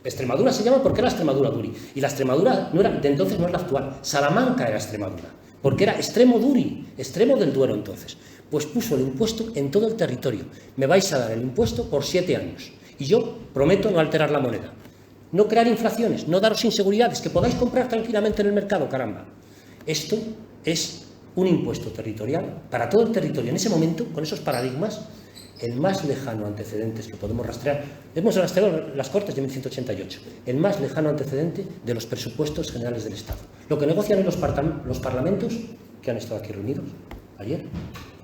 Speaker 2: Extremadura se llama porque era Extremadura Duri, y la Extremadura de entonces no es la actual, Salamanca era Extremadura, porque era extremo Duri, extremo del Duero entonces. Pues puso el impuesto en todo el territorio, me vais a dar el impuesto por 7 años, y yo prometo no alterar la moneda. No crear inflaciones, no daros inseguridades, que podáis comprar tranquilamente en el mercado, caramba. Esto es un impuesto territorial para todo el territorio. En ese momento, con esos paradigmas, el más lejano antecedente que podemos rastrear, hemos rastreado las Cortes de 1188, el más lejano antecedente de los presupuestos generales del Estado. Lo que negocian en los parlamentos, que han estado aquí reunidos ayer,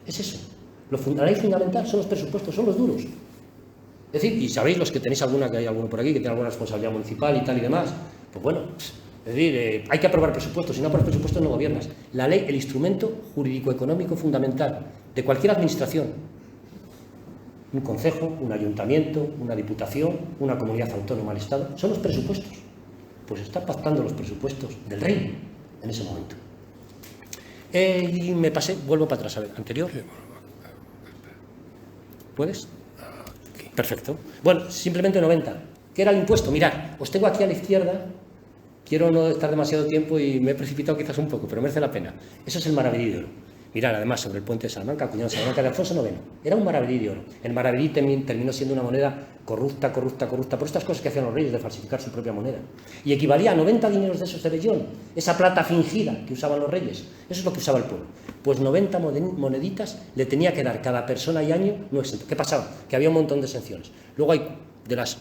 Speaker 2: es eso. La ley fundamental son los presupuestos, son los duros. Es decir, y sabéis los que tenéis alguna, que hay alguno por aquí que tiene alguna responsabilidad municipal y tal y demás, pues bueno, es decir, hay que aprobar presupuestos, si no apruebas presupuestos no gobiernas. La ley, el instrumento jurídico-económico fundamental de cualquier administración, un concejo, un ayuntamiento, una diputación, una comunidad autónoma al Estado, son los presupuestos. Pues está pactando los presupuestos del rey en ese momento. Y me pasé, vuelvo para atrás, a ver, anterior. ¿Puedes? Perfecto. Bueno, simplemente 90. ¿Qué era el impuesto? Mirad, os tengo aquí a la izquierda, quiero no estar demasiado tiempo y me he precipitado quizás un poco, pero merece la pena. Eso es el maravedí de oro. Mirad, además, sobre el puente de Salamanca, acuñado en Salamanca de Alfonso IX. Era un maravedí de oro. El maravedí terminó siendo una moneda corrupta por estas cosas que hacían los reyes de falsificar su propia moneda. Y equivalía a 90 dineros de esos de vellón, esa plata fingida que usaban los reyes. Eso es lo que usaba el pueblo. Pues 90 moneditas le tenía que dar cada persona y año no exento. ¿Qué pasaba? Que había un montón de exenciones. Luego hay de las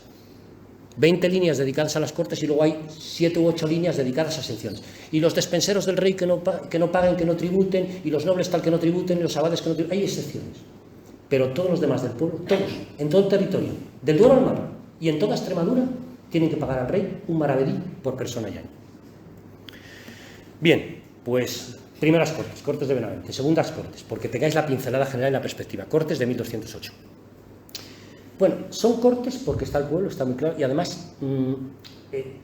Speaker 2: 20 líneas dedicadas a las cortes y luego hay 7 u 8 líneas dedicadas a exenciones. Y los despenseros del rey que no paguen, que no tributen, y los nobles tal que no tributen, y los abades que no tributen. Hay excepciones. Pero todos los demás del pueblo, todos, en todo el territorio, del Duero al mar y en toda Extremadura, tienen que pagar al rey un maravedí por persona y año. Bien, pues primeras cortes, Cortes de Benavente. Segundas cortes, porque tengáis la pincelada general y la perspectiva. Cortes de 1208. Bueno, son cortes porque está el pueblo, está muy claro, y además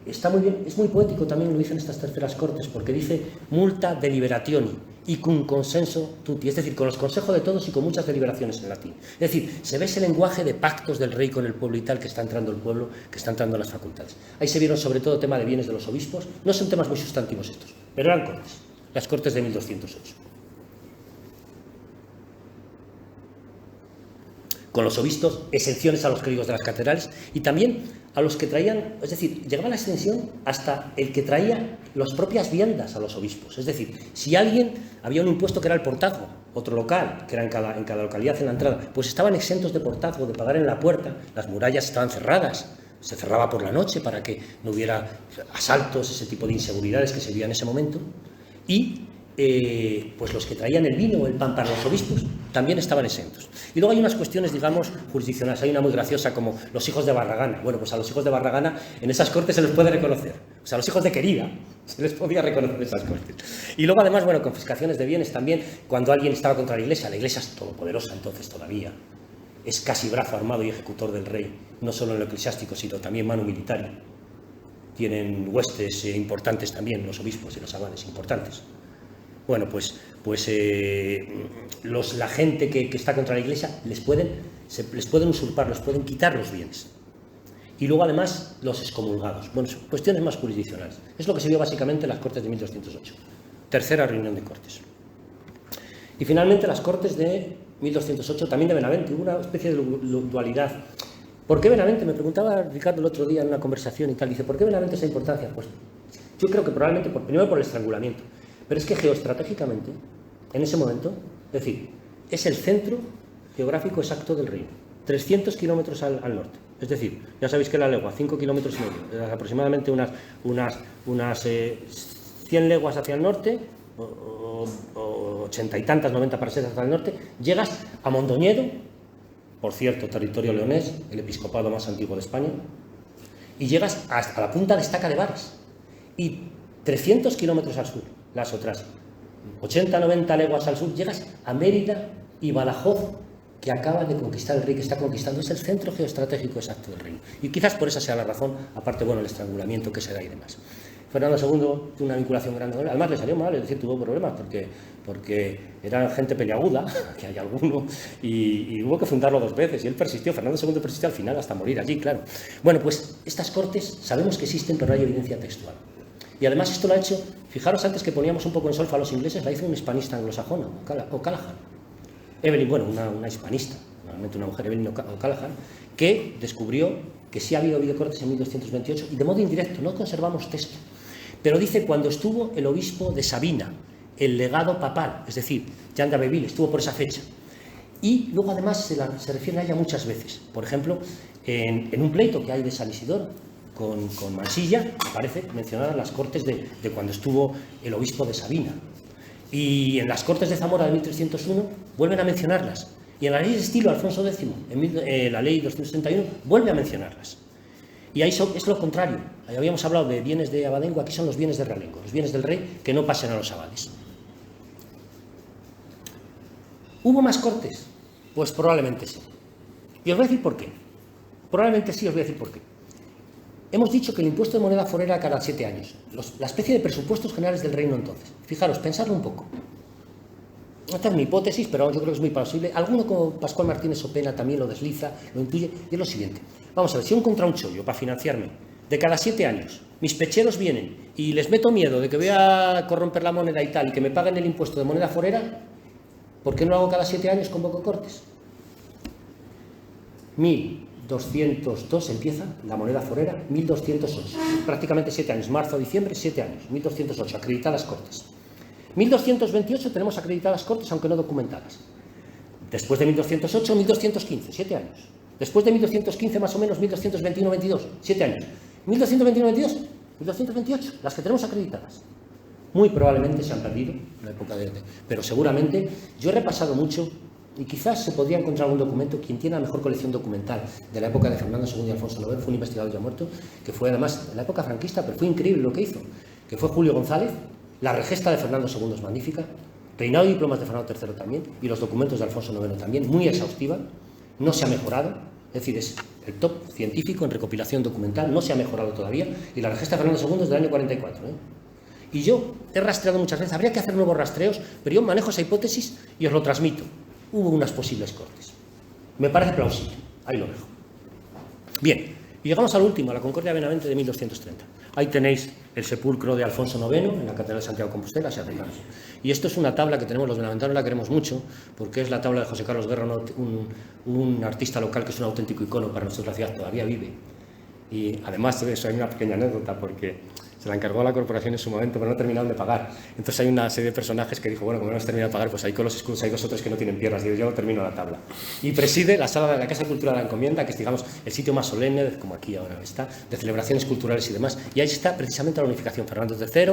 Speaker 2: está muy bien, es muy poético también, lo dicen estas terceras cortes, porque dice multa deliberationi y cum consenso tutti, es decir, con los consejos de todos y con muchas deliberaciones en latín. Es decir, se ve ese lenguaje de pactos del rey con el pueblo y tal, que está entrando el pueblo, que está entrando las facultades. Ahí se vieron sobre todo tema de bienes de los obispos, no son temas muy sustantivos estos, pero eran cortes, las cortes de 1208. Con los obispos, exenciones a los clérigos de las catedrales y también a los que traían, es decir, llegaba la exención hasta el que traía las propias viandas a los obispos. Es decir, si alguien, había un impuesto que era el portazgo, otro local, que era en cada localidad en la entrada, pues estaban exentos de portazgo, de pagar en la puerta, las murallas estaban cerradas, se cerraba por la noche para que no hubiera asaltos, ese tipo de inseguridades que se vivía en ese momento, y pues los que traían el vino o el pan para los obispos también estaban exentos. Y luego hay unas cuestiones, digamos, jurisdiccionales. Hay una muy graciosa como los hijos de Barragana. Bueno, pues a los hijos de Barragana en esas cortes se les puede reconocer. O sea, a los hijos de Querida se les podía reconocer en esas cortes. Y luego además, bueno, confiscaciones de bienes también cuando alguien estaba contra la Iglesia es todopoderosa entonces todavía. Es casi brazo armado y ejecutor del rey, no solo en lo eclesiástico, sino también mano militar. Tienen huestes importantes también, los obispos y los abades importantes. Bueno, pues la gente que está contra la Iglesia les pueden usurpar, les pueden quitar los bienes. Y luego, además, los excomulgados. Bueno, son cuestiones más jurisdiccionales. Es lo que se vio básicamente en las Cortes de 1208. Tercera reunión de Cortes. Y finalmente, las Cortes de 1208, también de Benavente. Hubo una especie de dualidad. ¿Por qué Benavente? Me preguntaba Ricardo el otro día en una conversación y tal. Dice, ¿por qué Benavente esa importancia? Pues yo creo que probablemente, primero por el estrangulamiento. Pero es que geoestratégicamente, en ese momento, es decir, es el centro geográfico exacto del reino. 300 kilómetros al norte. Es decir, ya sabéis que la legua, 5 kilómetros y medio, aproximadamente unas 100 leguas hacia el norte, o 80 y tantas, 90 parsetas hacia el norte, llegas a Mondoñedo, por cierto, territorio leonés, el episcopado más antiguo de España, y llegas hasta la punta de Estaca de Bares, y 300 kilómetros al sur. Las otras 80-90 leguas al sur, llegas a Mérida y Badajoz, que acaba de conquistar el rey, que está conquistando. Es el centro geoestratégico exacto del reino. Y quizás por esa sea la razón, aparte, bueno, el estrangulamiento que se da y demás. Fernando II tuvo una vinculación grande con él. Además, le salió mal, es decir, tuvo problemas, porque era gente peliaguda, que hay alguno, y hubo que fundarlo 2 veces. Y él persistió, Fernando II persistió al final hasta morir allí, claro. Bueno, pues estas cortes sabemos que existen, pero no hay evidencia textual. Y además esto lo ha hecho, fijaros antes que poníamos un poco en solfa a los ingleses, la hizo un hispanista anglosajón, O'Callaghan. Evelyn, bueno, una hispanista, normalmente una mujer, Evelyn O'Callaghan, que descubrió que sí ha habido cortes en 1228 y de modo indirecto, no conservamos texto. Pero dice cuando estuvo el obispo de Sabina, el legado papal, es decir, Jean de Abbeville, estuvo por esa fecha. Y luego además se refiere a ella muchas veces. Por ejemplo, en un pleito que hay de San Isidoro, con Mansilla, aparece mencionadas las cortes de cuando estuvo el obispo de Sabina. Y en las cortes de Zamora de 1301 vuelven a mencionarlas. Y en la ley de estilo Alfonso X, en la ley 231, vuelve a mencionarlas. Y ahí es lo contrario. Ahí habíamos hablado de bienes de abadengo, aquí son los bienes de realengo, los bienes del rey que no pasen a los abades. ¿Hubo más cortes? Pues probablemente sí. Y os voy a decir por qué. Probablemente sí, os voy a decir por qué. Hemos dicho que el impuesto de moneda forera era cada 7 años. La especie de presupuestos generales del reino entonces. Fijaros, pensadlo un poco. Esta es mi hipótesis, pero yo creo que es muy plausible. Alguno como Pascual Martínez Opena también lo desliza, lo intuye. Y es lo siguiente. Vamos a ver, si yo encuentro un chollo para financiarme de cada 7 años, mis pecheros vienen y les meto miedo de que voy a corromper la moneda y tal, y que me paguen el impuesto de moneda forera, ¿Por qué no lo hago cada 7 años con Cortes? 1202 empieza la moneda forera, 1208, prácticamente 7 años, marzo a diciembre, 7 años, 1208, acreditadas Cortes. 1228 tenemos acreditadas Cortes, aunque no documentadas. Después de 1208, 1215, 7 años. Después de 1215, más o menos, 1221-22, 7 años. 1221-22, 1228, las que tenemos acreditadas. Muy probablemente se han perdido en la época de... Pero seguramente, yo he repasado mucho y quizás se podría encontrar algún documento. Quien tiene la mejor colección documental de la época de Fernando II y Alfonso IX fue un investigador ya muerto, que fue además en la época franquista, pero fue increíble lo que hizo, que fue Julio González. La regesta de Fernando II es magnífica, reinado y diplomas de Fernando III también, y los documentos de Alfonso IX también, muy exhaustiva, no se ha mejorado, es decir, es el top científico en recopilación documental, no se ha mejorado todavía, y la regesta de Fernando II es del año 44. Y yo he rastreado muchas veces, habría que hacer nuevos rastreos, pero yo manejo esa hipótesis y os lo transmito. Hubo unas posibles Cortes. Me parece plausible, ahí lo dejo. Bien, y llegamos al último, a la Concordia de Benavente de 1230. Ahí tenéis el sepulcro de Alfonso IX en la Catedral de Santiago de Compostela, si acercamos. Y esto es una tabla que tenemos los benaventeros, la queremos mucho, porque es la tabla de José Carlos Guerra, un artista local que es un auténtico icono para nosotros, la ciudad todavía vive. Y además de eso hay una pequeña anécdota, porque se la encargó a la corporación en su momento, pero no terminaron de pagar. Entonces hay una serie de personajes que dijo, bueno, como no hemos terminado de pagar, pues ahí con los escudos hay 2 o 3 que no tienen piernas. Digo, yo no termino la tabla. Y preside la sala de la Casa de Cultura de la Encomienda, que es, digamos, el sitio más solemne, como aquí ahora está, de celebraciones culturales y demás. Y ahí está precisamente la unificación. Fernando III,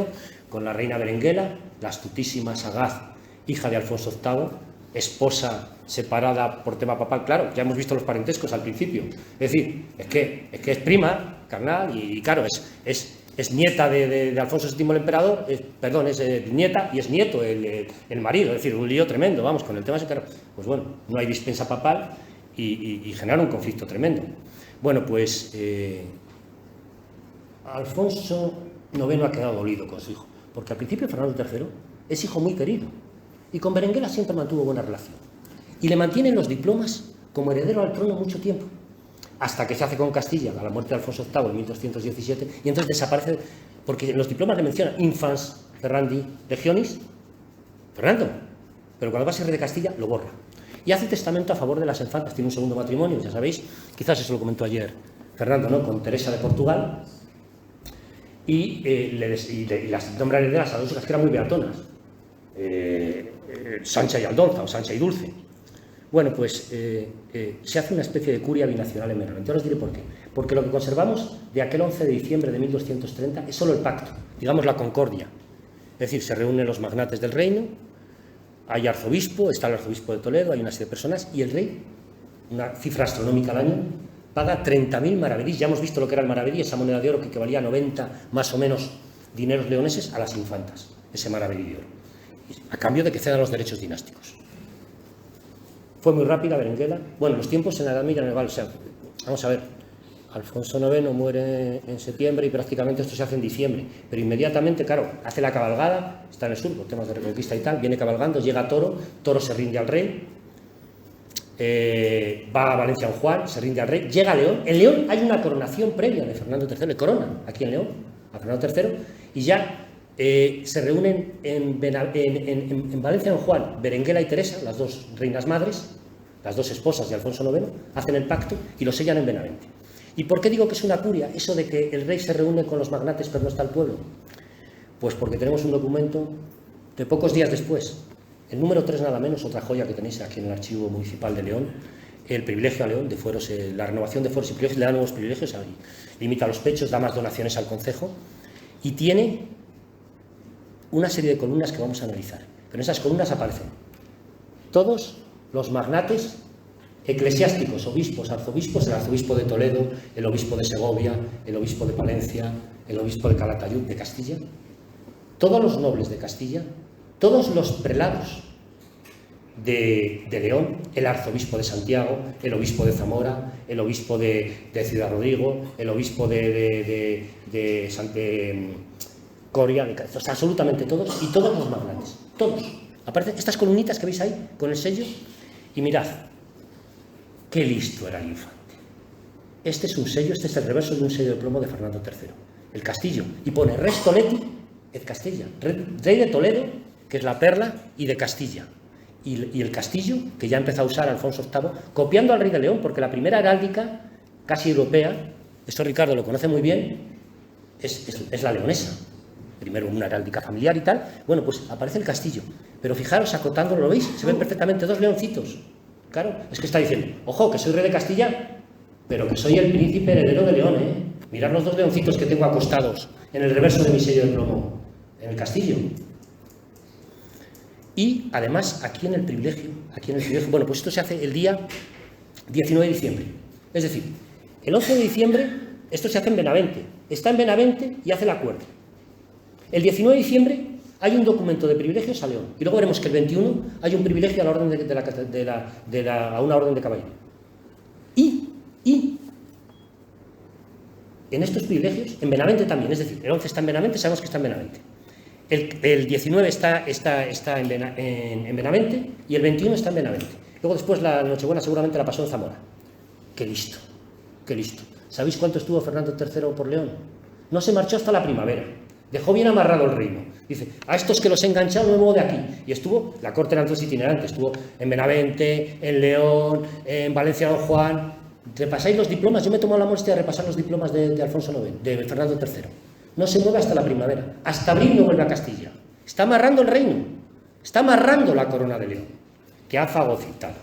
Speaker 2: con la reina Berenguela, la astutísima, sagaz, hija de Alfonso VIII, esposa separada por tema papal. Claro, ya hemos visto los parentescos al principio. Es decir, es que es prima, carnal, y claro, es nieta de Alfonso VII el emperador, es nieta y es nieto el marido, es decir, un lío tremendo, vamos, con el tema ese, pues bueno, no hay dispensa papal y genera un conflicto tremendo. Bueno, pues Alfonso IX ha quedado dolido con su hijo, porque al principio Fernando III es hijo muy querido y con Berenguela siempre mantuvo buena relación y le mantienen los diplomas como heredero al trono mucho tiempo, hasta que se hace con Castilla, a la muerte de Alfonso VIII en 1217, y entonces desaparece, porque en los diplomas le mencionan Infans Ferrandi Legionis, Fernando, pero cuando va a ser rey de Castilla lo borra. Y hace testamento a favor de las infantas, tiene un segundo matrimonio, ya sabéis, quizás eso lo comentó ayer Fernando, ¿no?, con Teresa de Portugal, y las nombra herederas a 2 hijas que eran muy beatonas, Sancha y Aldonza, o Sancha y Dulce. Bueno, pues se hace una especie de curia binacional en Benavente. Ahora os diré por qué. Porque lo que conservamos de aquel 11 de diciembre de 1230 es solo el pacto, digamos la concordia. Es decir, se reúnen los magnates del reino, hay arzobispo, está el arzobispo de Toledo, hay una serie de personas, y el rey, una cifra astronómica al año, paga 30.000 maravedís. Ya hemos visto lo que era el maravedí, esa moneda de oro que equivalía a 90 más o menos dineros leoneses a las infantas, ese maravedí de oro, a cambio de que cedan los derechos dinásticos. Fue muy rápida Berenguela. Bueno, los tiempos en la Edad Media no valen. O sea, vamos a ver, Alfonso IX muere en septiembre y prácticamente esto se hace en diciembre. Pero inmediatamente, claro, hace la cabalgada, está en el sur, por temas de reconquista y tal, viene cabalgando, llega a Toro, Toro se rinde al rey, va a Valencia San Juan, se rinde al rey, llega a León. En León hay una coronación previa de Fernando III, le coronan aquí en León a Fernando III, y ya se reúnen en Valencia San Juan, Berenguela y Teresa, las 2 reinas madres, las 2 esposas de Alfonso IX, hacen el pacto y lo sellan en Benavente. ¿Y por qué digo que es una curia eso de que el rey se reúne con los magnates pero no está el pueblo? Pues porque tenemos un documento de pocos días después, el número 3 nada menos, otra joya que tenéis aquí en el Archivo Municipal de León, el privilegio a León de fueros, la renovación de fueros y privilegios, le da nuevos privilegios, limita los pechos, da más donaciones al concejo y tiene una serie de columnas que vamos a analizar. Pero en esas columnas aparecen todos los magnates eclesiásticos, obispos, arzobispos, el arzobispo de Toledo, el obispo de Segovia, el obispo de Palencia, el obispo de Calatayud, de Castilla, todos los nobles de Castilla, todos los prelados de León, el arzobispo de Santiago, el obispo de Zamora, el obispo de Ciudad Rodrigo, el obispo de Coria, o sea, absolutamente todos, y todos los magnates, todos. Aparecen estas columnitas que veis ahí, con el sello, y mirad, qué listo era el infante. Este es un sello, este es el reverso de un sello de plomo de Fernando III, el castillo, y pone Res Toleti et Castilla, rey de Toledo, que es la perla, y de Castilla. y el castillo, que ya empezó a usar Alfonso VIII, copiando al rey de León, porque la primera heráldica, casi europea, esto Ricardo lo conoce muy bien, es la leonesa. Primero una heráldica familiar y tal. Bueno, pues aparece el castillo. Pero fijaros, acotándolo, ¿lo veis? Se ven perfectamente dos leoncitos. Claro, es que está diciendo, ojo, que soy rey de Castilla, pero que soy el príncipe heredero de León, ¿eh? Mirad los dos leoncitos que tengo acostados en el reverso de mi sello de plomo, en el castillo. Y además, aquí en el privilegio, bueno, pues esto se hace el día 19 de diciembre. Es decir, el 11 de diciembre, esto se hace en Benavente. Está en Benavente y hace el acuerdo. El 19 de diciembre hay un documento de privilegios a León. Y luego veremos que el 21 hay un privilegio a la orden a una orden de caballero. Y en estos privilegios, en Benavente también, es decir, el 11 está en Benavente, sabemos que está en Benavente. El 19 está en Benavente y el 21 está en Benavente. Luego después la Nochebuena seguramente la pasó en Zamora. ¡Qué listo! ¡Qué listo! ¿Sabéis cuánto estuvo Fernando III por León? No se marchó hasta la primavera. Dejó bien amarrado el reino. Dice, a estos que los he enganchado no me muevo de aquí. Y estuvo, la corte era entonces itinerante, estuvo en Benavente, en León, en Valencia Don Juan. Repasáis los diplomas, yo me he tomado la molestia de repasar los diplomas de Alfonso IX, de Fernando III. No se mueve hasta la primavera. Hasta abril no vuelve a Castilla. Está amarrando el reino. Está amarrando la corona de León, que ha fagocitado.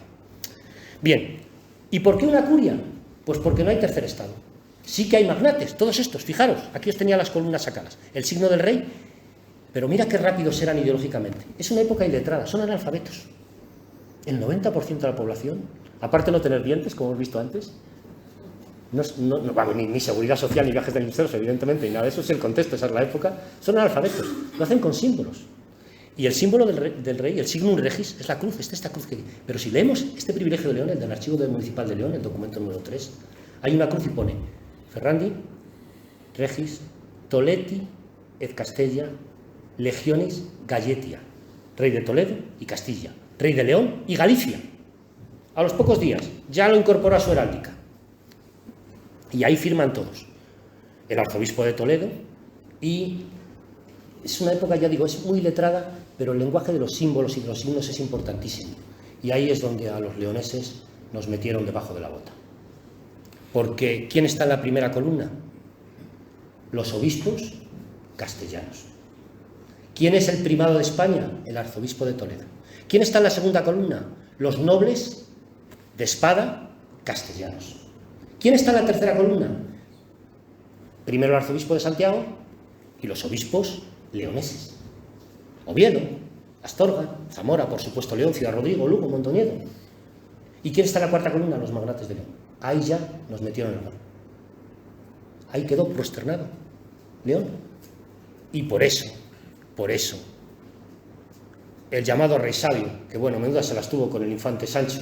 Speaker 2: Bien, ¿y por qué una curia? Pues porque no hay tercer estado. Sí que hay magnates, todos estos, fijaros, aquí os tenía las columnas sacadas, el signo del rey, pero mira qué rápidos eran ideológicamente. Es una época iletrada, son analfabetos. El 90% de la población, aparte de no tener dientes, como hemos visto antes, ni seguridad social, ni viajes de ministerios, evidentemente, y nada de eso, es el contexto, esa es la época, son analfabetos, lo hacen con símbolos. Y el símbolo del rey, el signum regis, es la cruz, esta cruz que... Pero si leemos este privilegio de León, el del Archivo Municipal de León, el documento número 3, hay una cruz y pone Ferrandi, Regis, Toleti, et Castella, Legionis, Galletia, rey de Toledo y Castilla, rey de León y Galicia. A los pocos días ya lo incorporó a su heráldica. Y ahí firman todos. El arzobispo de Toledo, y es una época, ya digo, es muy letrada, pero el lenguaje de los símbolos y de los signos es importantísimo. Y ahí es donde a los leoneses nos metieron debajo de la bota. Porque, ¿quién está en la primera columna? Los obispos castellanos. ¿Quién es el primado de España? El arzobispo de Toledo. ¿Quién está en la segunda columna? Los nobles de espada castellanos. ¿Quién está en la tercera columna? Primero el arzobispo de Santiago y los obispos leoneses. Oviedo, Astorga, Zamora, por supuesto León, Ciudad Rodrigo, Lugo, Mondoñedo. ¿Y quién está en la cuarta columna? Los magnates de León. Ahí ya nos metieron el gol. Ahí quedó prosternado León. Y por eso, el llamado rey sabio, que bueno, menuda se las tuvo con el infante Sancho,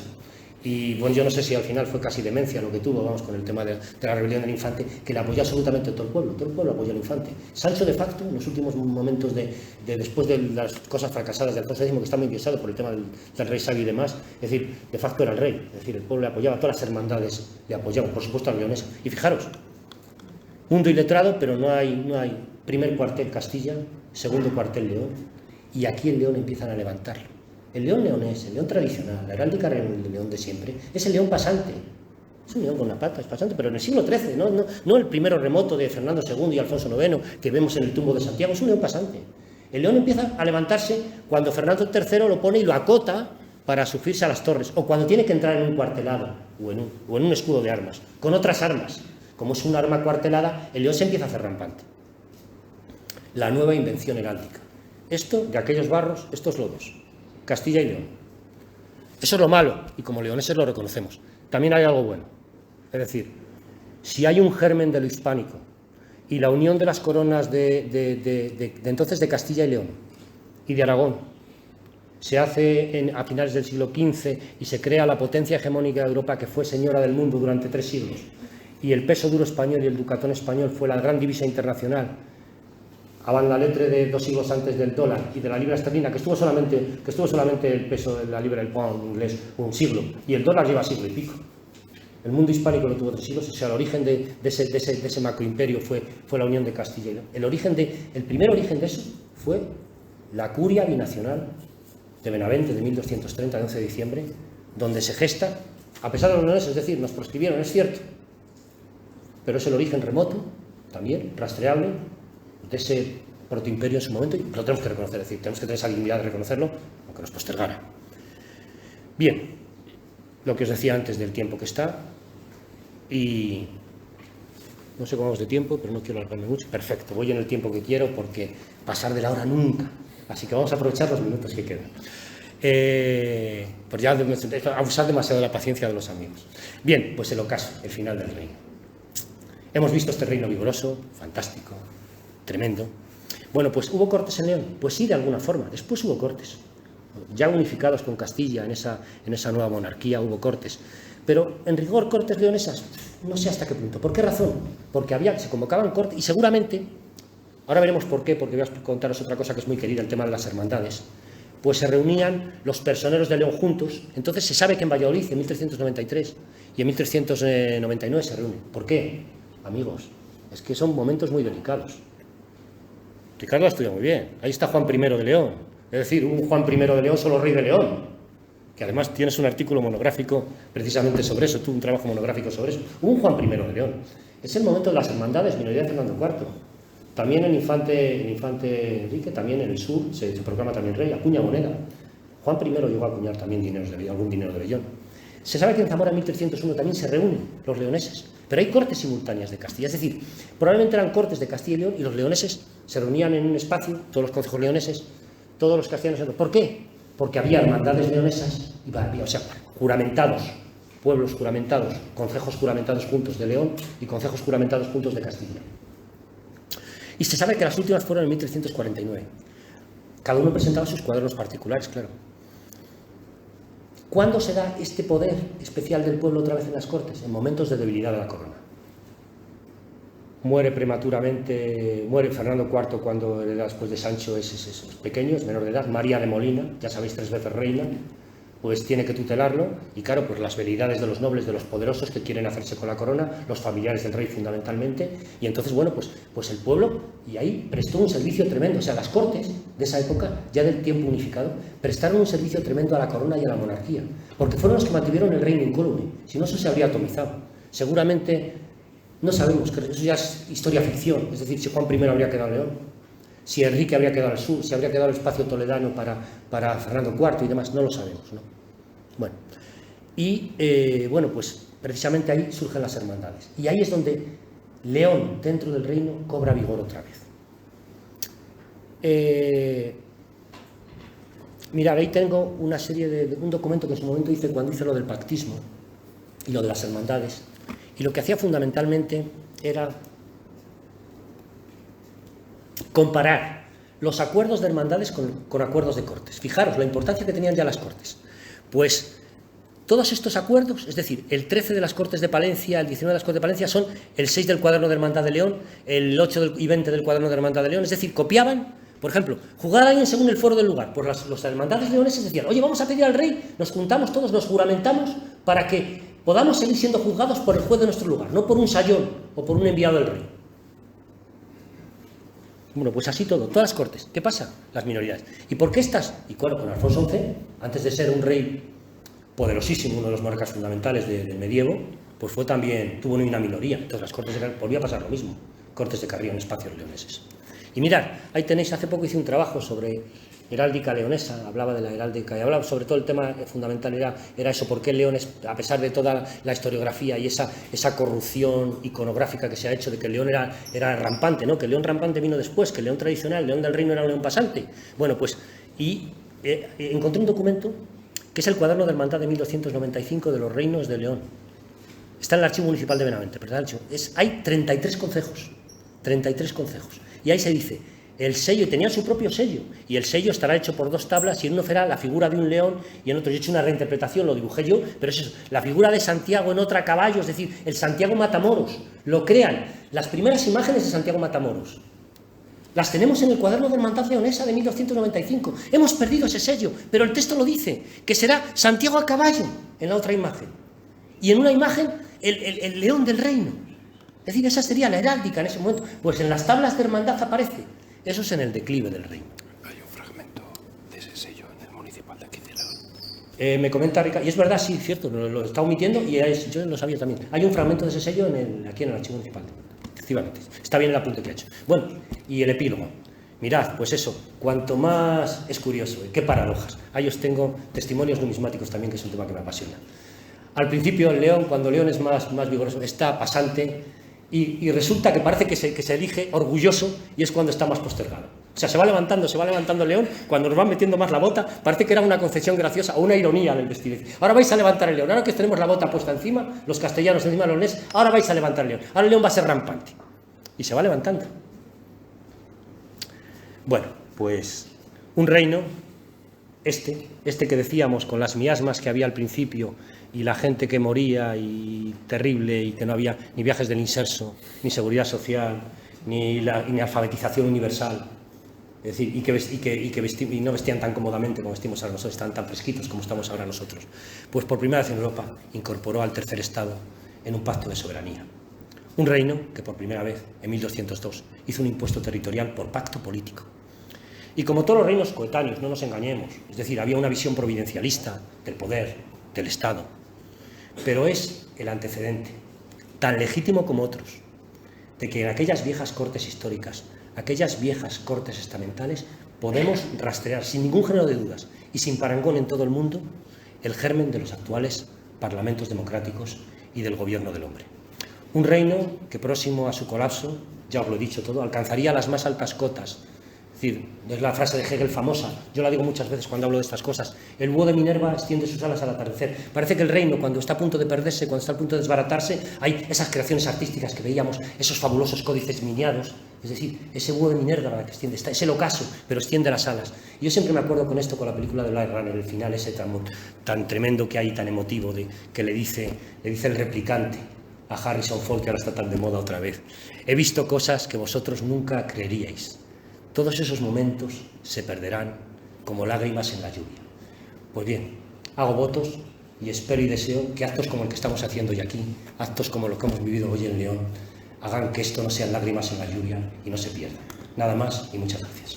Speaker 2: y bueno, yo no sé si al final fue casi demencia lo que tuvo, vamos, con el tema de la rebelión del infante, que le apoyó absolutamente todo el pueblo apoyó al infante. Sancho, de facto, en los últimos momentos después de las cosas fracasadas de Alfonso X, que está muy enviesado por el tema del rey sabio y demás, es decir, de facto era el rey, es decir, el pueblo le apoyaba, todas las hermandades le apoyaban, por supuesto a los leoneses. Y fijaros, mundo iletrado, pero no hay primer cuartel Castilla, segundo cuartel León, y aquí el León empiezan a levantarlo. El león leonés, el león tradicional, la heráldica del león de siempre, es el león pasante. Es un león con una pata, es pasante, pero en el siglo XIII, no el primero remoto de Fernando II y Alfonso IX que vemos en el tumbo de Santiago, es un león pasante. El león empieza a levantarse cuando Fernando III lo pone y lo acota para subirse a las torres, o cuando tiene que entrar en un cuartelado, o en un escudo de armas, con otras armas. Como es un arma cuartelada, el león se empieza a hacer rampante. La nueva invención heráldica. Esto, de aquellos barros, estos lodos. Castilla y León. Eso es lo malo, y como leoneses lo reconocemos. También hay algo bueno. Es decir, si hay un germen de lo hispánico y la unión de las coronas de entonces de Castilla y León y de Aragón se hace a finales del siglo XV y se crea la potencia hegemónica de Europa que fue señora del mundo durante 3 siglos, y el peso duro español y el ducatón español fue la gran divisa internacional, avant la lettre de 2 siglos antes del dólar y de la libra esterlina, que estuvo solamente el peso de la libra del pound inglés un siglo, y el dólar lleva siglo y pico. El mundo hispánico lo tuvo 3 siglos, o sea, el origen de ese macroimperio fue la unión de Castilla y León. El primer origen de eso fue la curia binacional de Benavente de 1230, de 11 de diciembre, donde se gesta, a pesar de los leoneses, es decir, nos proscribieron, es cierto, pero es el origen remoto, también, rastreable, de ese protoimperio en su momento, y lo tenemos que reconocer, es decir, tenemos que tener esa dignidad de reconocerlo, aunque nos postergara. Bien, lo que os decía antes del tiempo que está, y no sé cómo vamos de tiempo, pero no quiero alargarme mucho. Perfecto, voy en el tiempo que quiero porque pasar de la hora nunca. Así que vamos a aprovechar los minutos que quedan. Pues ya abusar demasiado de la paciencia de los amigos. Bien, pues el ocaso, el final del reino. Hemos visto este reino vigoroso, fantástico, tremendo. Bueno, pues ¿hubo cortes en León? Pues sí, de alguna forma. Después hubo cortes. Ya unificados con Castilla en esa nueva monarquía hubo cortes. Pero en rigor, cortes leonesas, no sé hasta qué punto. ¿Por qué razón? Porque se convocaban cortes y seguramente, ahora veremos por qué, porque voy a contaros otra cosa que es muy querida, el tema de las hermandades, pues se reunían los personeros de León juntos. Entonces se sabe que en Valladolid, en 1393 y en 1399 se reúnen. ¿Por qué? Amigos, es que son momentos muy delicados. Ricardo ha estudiado muy bien. Ahí está Juan I de León. Es decir, un Juan I de León solo rey de León. Que además tienes un artículo monográfico precisamente sobre eso, un trabajo monográfico sobre eso. Un Juan I de León. Es el momento de las hermandades, minoría de Fernando IV. También el infante Enrique, también en el sur, se proclama también rey, acuña moneda. Juan I llegó a acuñar también algún dinero de vellón. Se sabe que en Zamora en 1301 también se reúnen los leoneses, pero hay cortes simultáneas de Castilla. Es decir, probablemente eran cortes de Castilla y León y los leoneses se reunían en un espacio, todos los concejos leoneses, todos los castellanos. ¿Por qué? Porque había hermandades leonesas, o sea, juramentados, pueblos juramentados, concejos juramentados juntos de León y concejos juramentados juntos de Castilla. Y se sabe que las últimas fueron en 1349. Cada uno presentaba sus cuadernos particulares, claro. ¿Cuándo se da este poder especial del pueblo otra vez en las Cortes? En momentos de debilidad de la corona. Muere prematuramente, muere Fernando IV cuando hereda después de Sancho es pequeño, es menor de edad. María de Molina, ya sabéis, 3 veces reina, pues tiene que tutelarlo. Y claro, pues las velidades de los nobles, de los poderosos que quieren hacerse con la corona, los familiares del rey fundamentalmente. Y entonces, bueno, pues el pueblo, y ahí prestó un servicio tremendo. O sea, las Cortes de esa época, ya del tiempo unificado, prestaron un servicio tremendo a la corona y a la monarquía. Porque fueron los que mantuvieron el reino incólume. Si no, eso se habría atomizado. Seguramente... No sabemos, que eso ya es historia ficción, es decir, si Juan I habría quedado en León, si Enrique habría quedado al sur, si habría quedado el espacio toledano para Fernando IV y demás, no lo sabemos, ¿no? Bueno, y bueno, pues precisamente ahí surgen las hermandades. Y ahí es donde León, dentro del reino, cobra vigor otra vez. Mirad, ahí tengo una serie de un documento que en su momento hice cuando hice lo del pactismo y lo de las hermandades. Y lo que hacía fundamentalmente era comparar los acuerdos de hermandades con acuerdos de cortes. Fijaros la importancia que tenían ya las cortes. Pues todos estos acuerdos, es decir, el 13 de las Cortes de Palencia, el 19 de las Cortes de Palencia, son el 6 del cuaderno de Hermandad de León, el 8 y 20 del cuaderno de Hermandad de León. Es decir, copiaban, por ejemplo, juzgar a alguien según el foro del lugar. Pues los hermandades leoneses decían, oye, vamos a pedir al rey, nos juntamos todos, nos juramentamos para que podamos seguir siendo juzgados por el juez de nuestro lugar, no por un sayón o por un enviado del rey. Bueno, pues así todo, todas las cortes. ¿Qué pasa? Las minoridades. ¿Y por qué estas? Y claro, con Alfonso XI, antes de ser un rey poderosísimo, uno de los monarcas fundamentales del medievo, pues tuvo una minoría. Entonces las cortes volvía a pasar lo mismo. Cortes de Carrión, espacios leoneses. Y mirad, ahí tenéis, hace poco hice un trabajo sobre heráldica leonesa, hablaba de la heráldica y hablaba sobre todo el tema fundamental era eso, por qué León, a pesar de toda la historiografía y esa corrupción iconográfica que se ha hecho de que el León era rampante, ¿no? Que el León rampante vino después, que el León tradicional, el León del Reino era un León pasante. Bueno, pues, encontré un documento que es el cuaderno de hermandad de 1295 de los reinos de León. Está en el Archivo Municipal de Benavente, ¿verdad? Hay 33 concejos, y ahí se dice... El sello, y tenía su propio sello, y el sello estará hecho por 2 tablas, y en uno será la figura de un león, y en otro, yo he hecho una reinterpretación, lo dibujé yo, pero es eso, la figura de Santiago en otra a caballo, es decir, el Santiago Matamoros, lo crean, las primeras imágenes de Santiago Matamoros. Las tenemos en el cuaderno de Hermandad Leonesa de 1295, hemos perdido ese sello, pero el texto lo dice, que será Santiago a caballo en la otra imagen, y en una imagen el león del reino. Es decir, esa sería la heráldica en ese momento, pues en las tablas de hermandad aparece. Eso es en el declive del reino.
Speaker 3: Hay un fragmento de ese sello en el municipal.
Speaker 2: Me comenta Ricardo, y es verdad, sí, cierto, lo está omitiendo y yo lo sabía también. Hay un fragmento de ese sello aquí en el archivo municipal, efectivamente. Está bien el apunte que ha hecho. Bueno, y el epílogo. Mirad, pues eso, cuanto más es curioso, qué paradojas. Ahí os tengo testimonios numismáticos también, que es un tema que me apasiona. Al principio el león, cuando el león es más vigoroso, está pasante y resulta que parece que se elige orgulloso y es cuando está más postergado. O sea, se va levantando el león, cuando nos van metiendo más la bota, parece que era una concesión graciosa o una ironía del vestido. Ahora vais a levantar el león, ahora que tenemos la bota puesta encima, los castellanos encima de los leones, ahora vais a levantar el león, ahora el león va a ser rampante. Y se va levantando. Bueno, pues un reino, este que decíamos, con las miasmas que había al principio y la gente que moría y terrible y que no había ni viajes del inserso, ni seguridad social, ni alfabetización universal. Es decir, y no vestían tan cómodamente como vestimos ahora nosotros, estaban tan fresquitos como estamos ahora nosotros. Pues por primera vez en Europa incorporó al tercer Estado en un pacto de soberanía. Un reino que por primera vez, en 1202, hizo un impuesto territorial por pacto político. Y como todos los reinos coetáneos, no nos engañemos, es decir, había una visión providencialista del poder, del Estado, pero es el antecedente, tan legítimo como otros, de que en aquellas viejas cortes históricas, aquellas viejas cortes estamentales, podemos rastrear sin ningún género de dudas y sin parangón en todo el mundo el germen de los actuales parlamentos democráticos y del gobierno del hombre. Un reino que próximo a su colapso, ya os lo he dicho todo, alcanzaría las más altas cotas. Es decir, es la frase de Hegel famosa, yo la digo muchas veces cuando hablo de estas cosas, el búho de Minerva extiende sus alas al atardecer. Parece que el reino, cuando está a punto de perderse, cuando está a punto de desbaratarse, hay esas creaciones artísticas que veíamos, esos fabulosos códices miniados, es decir, ese búho de Minerva que extiende, es el ocaso, pero extiende las alas. Y yo siempre me acuerdo con esto, con la película de Blade Runner, el final ese tan tremendo que hay, tan emotivo, que le dice el replicante a Harrison Ford, que ahora está tan de moda otra vez. He visto cosas que vosotros nunca creeríais. Todos esos momentos se perderán como lágrimas en la lluvia. Pues bien, hago votos y espero y deseo que actos como el que estamos haciendo hoy aquí, actos como los que hemos vivido hoy en León, hagan que esto no sean lágrimas en la lluvia y no se pierda. Nada más y muchas gracias.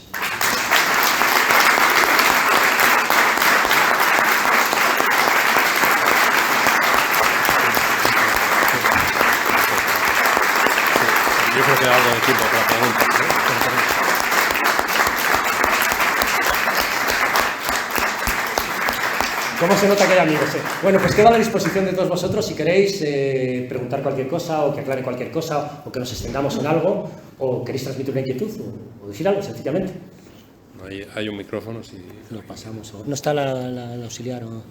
Speaker 1: Yo creo que algo de tiempo para preguntas, ¿no?
Speaker 2: ¿Cómo se nota que hay amigos? Bueno, pues quedo a la disposición de todos vosotros si queréis preguntar cualquier cosa o que aclare cualquier cosa o que nos extendamos en algo o queréis transmitir una inquietud o decir algo, sencillamente.
Speaker 1: Hay un micrófono, si
Speaker 2: lo pasamos. ¿No está la auxiliar? O...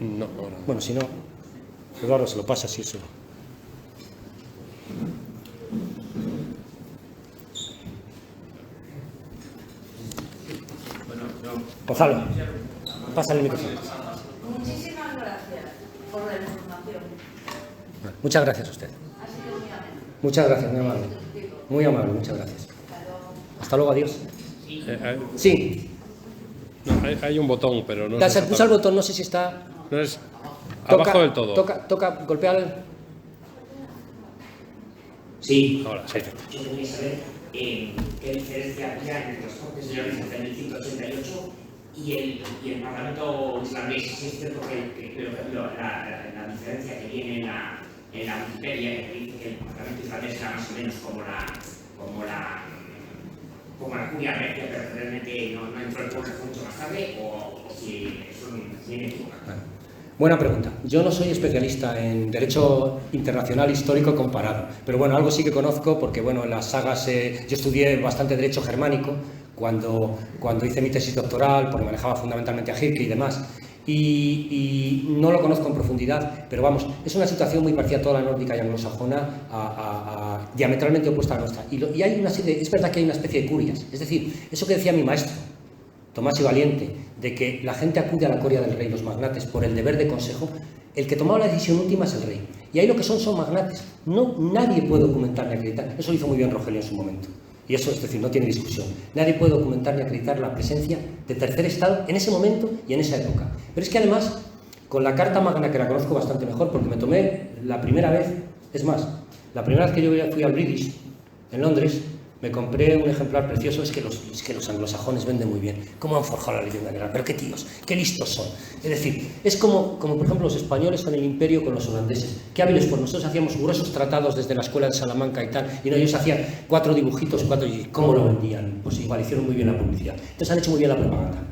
Speaker 1: No, ahora.
Speaker 2: Bueno, si no, Eduardo se lo pasa, si eso. Gonzalo, pásale el micrófono.
Speaker 3: Muchísimas gracias por la información.
Speaker 2: Muchas gracias a usted.
Speaker 3: Ha sido muy ameno.
Speaker 2: Muchas gracias, muy amable. Muy amable, muchas gracias. Hasta luego, adiós. Sí.
Speaker 1: No, hay un botón, pero no
Speaker 2: Se pulsa el botón, no sé si está...
Speaker 1: No es abajo del todo.
Speaker 2: Toca, golpea.
Speaker 4: Sí,
Speaker 1: ahora, sí.
Speaker 4: Yo quería saber qué diferencia había entre los Cortes Generales de 1188 y el Parlamento islandés. Si es cierto que la diferencia que viene en la Wikipedia, que dice que el Parlamento islandés era más o menos como la curia regia, pero realmente no entró el Consejo mucho más tarde, o si eso viene equivocado.
Speaker 2: Buena pregunta. Yo no soy especialista en derecho internacional histórico comparado, pero bueno, algo sí que conozco porque bueno, en las sagas yo estudié bastante derecho germánico cuando hice mi tesis doctoral, porque manejaba fundamentalmente a Hirke y demás, y no lo conozco en profundidad, pero vamos, es una situación muy parecida a toda la nórdica y anglosajona, diametralmente opuesta a la nuestra. Y hay una serie, es verdad que hay una especie de curias, es decir, eso que decía mi maestro, Tomás y Valiente, de que la gente acude a la coria del rey, los magnates, por el deber de consejo, el que tomaba la decisión última es el rey. Y ahí lo que son magnates. Nadie puede documentar ni acreditar. Eso lo hizo muy bien Rogelio en su momento. Y eso, es decir, no tiene discusión. Nadie puede documentar ni acreditar la presencia de tercer estado en ese momento y en esa época. Pero es que además, con la Carta Magna, que la conozco bastante mejor, porque me tomé la primera vez, es más, la primera vez que yo fui al British, en Londres, Me compré un ejemplar precioso, es que los anglosajones venden muy bien. ¿Cómo han forjado la leyenda negra? Pero qué tíos, qué listos son. Es decir, es como por ejemplo los españoles con el imperio, con los holandeses. Qué hábiles, pues nosotros hacíamos gruesos tratados desde la escuela de Salamanca y tal, y no, ellos hacían 4 dibujitos, y ¿cómo lo vendían? Pues igual, hicieron muy bien la publicidad. Entonces han hecho muy bien la propaganda.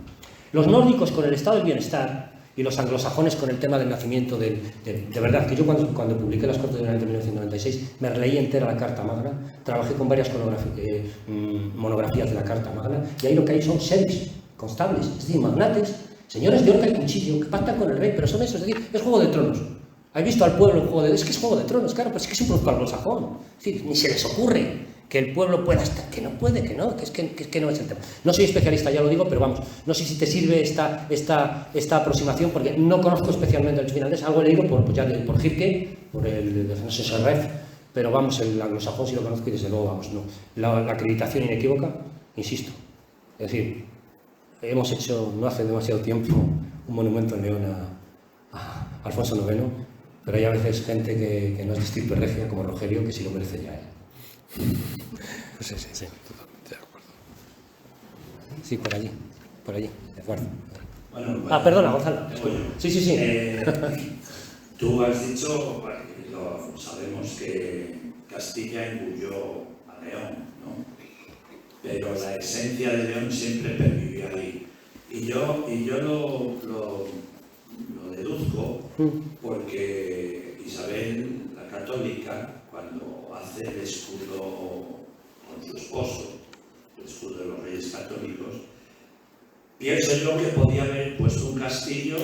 Speaker 2: Los nórdicos con el estado del bienestar, y los anglosajones con el tema del nacimiento de verdad, que yo cuando publiqué las Cortes de Oriente en 1996 me releí entera la Carta Magna, trabajé con varias monografías de la Carta Magna, y ahí lo que hay son seres constables, es decir, magnates, señores de horca y cuchillo, que pactan con el rey, pero son eso, es decir, es Juego de Tronos. ¿Habéis visto al pueblo en Juego de Tronos? Es que es Juego de Tronos, claro, pues es que es un producto anglosajón, es decir, ni se les ocurre que el pueblo pueda estar, que no puede, que no, que es que no es el tema. No soy especialista, ya lo digo, pero vamos, no sé si te sirve esta aproximación, porque no conozco especialmente el finlandés, algo he leído por Hirke, por el no sé, Serref, pero vamos, el anglosajón sí lo conozco y desde luego, vamos, no. La acreditación inequívoca, insisto, es decir, hemos hecho no hace demasiado tiempo un monumento en León a Alfonso IX, pero hay a veces gente que no es de estirpe regia, como Rogerio, que sí lo merece ya,
Speaker 1: Sí, totalmente de acuerdo.
Speaker 2: Sí, por allí, de acuerdo.
Speaker 5: Bueno,
Speaker 2: perdona, Gonzalo. Sí.
Speaker 5: Tú has dicho, sabemos que Castilla engulló a León, ¿no? Pero la esencia de León siempre pervivió ahí. Y yo lo deduzco porque Isabel, la católica, cuando hace el escudo con su esposo, el escudo de los Reyes Católicos, pienso yo que podía haber puesto un castillo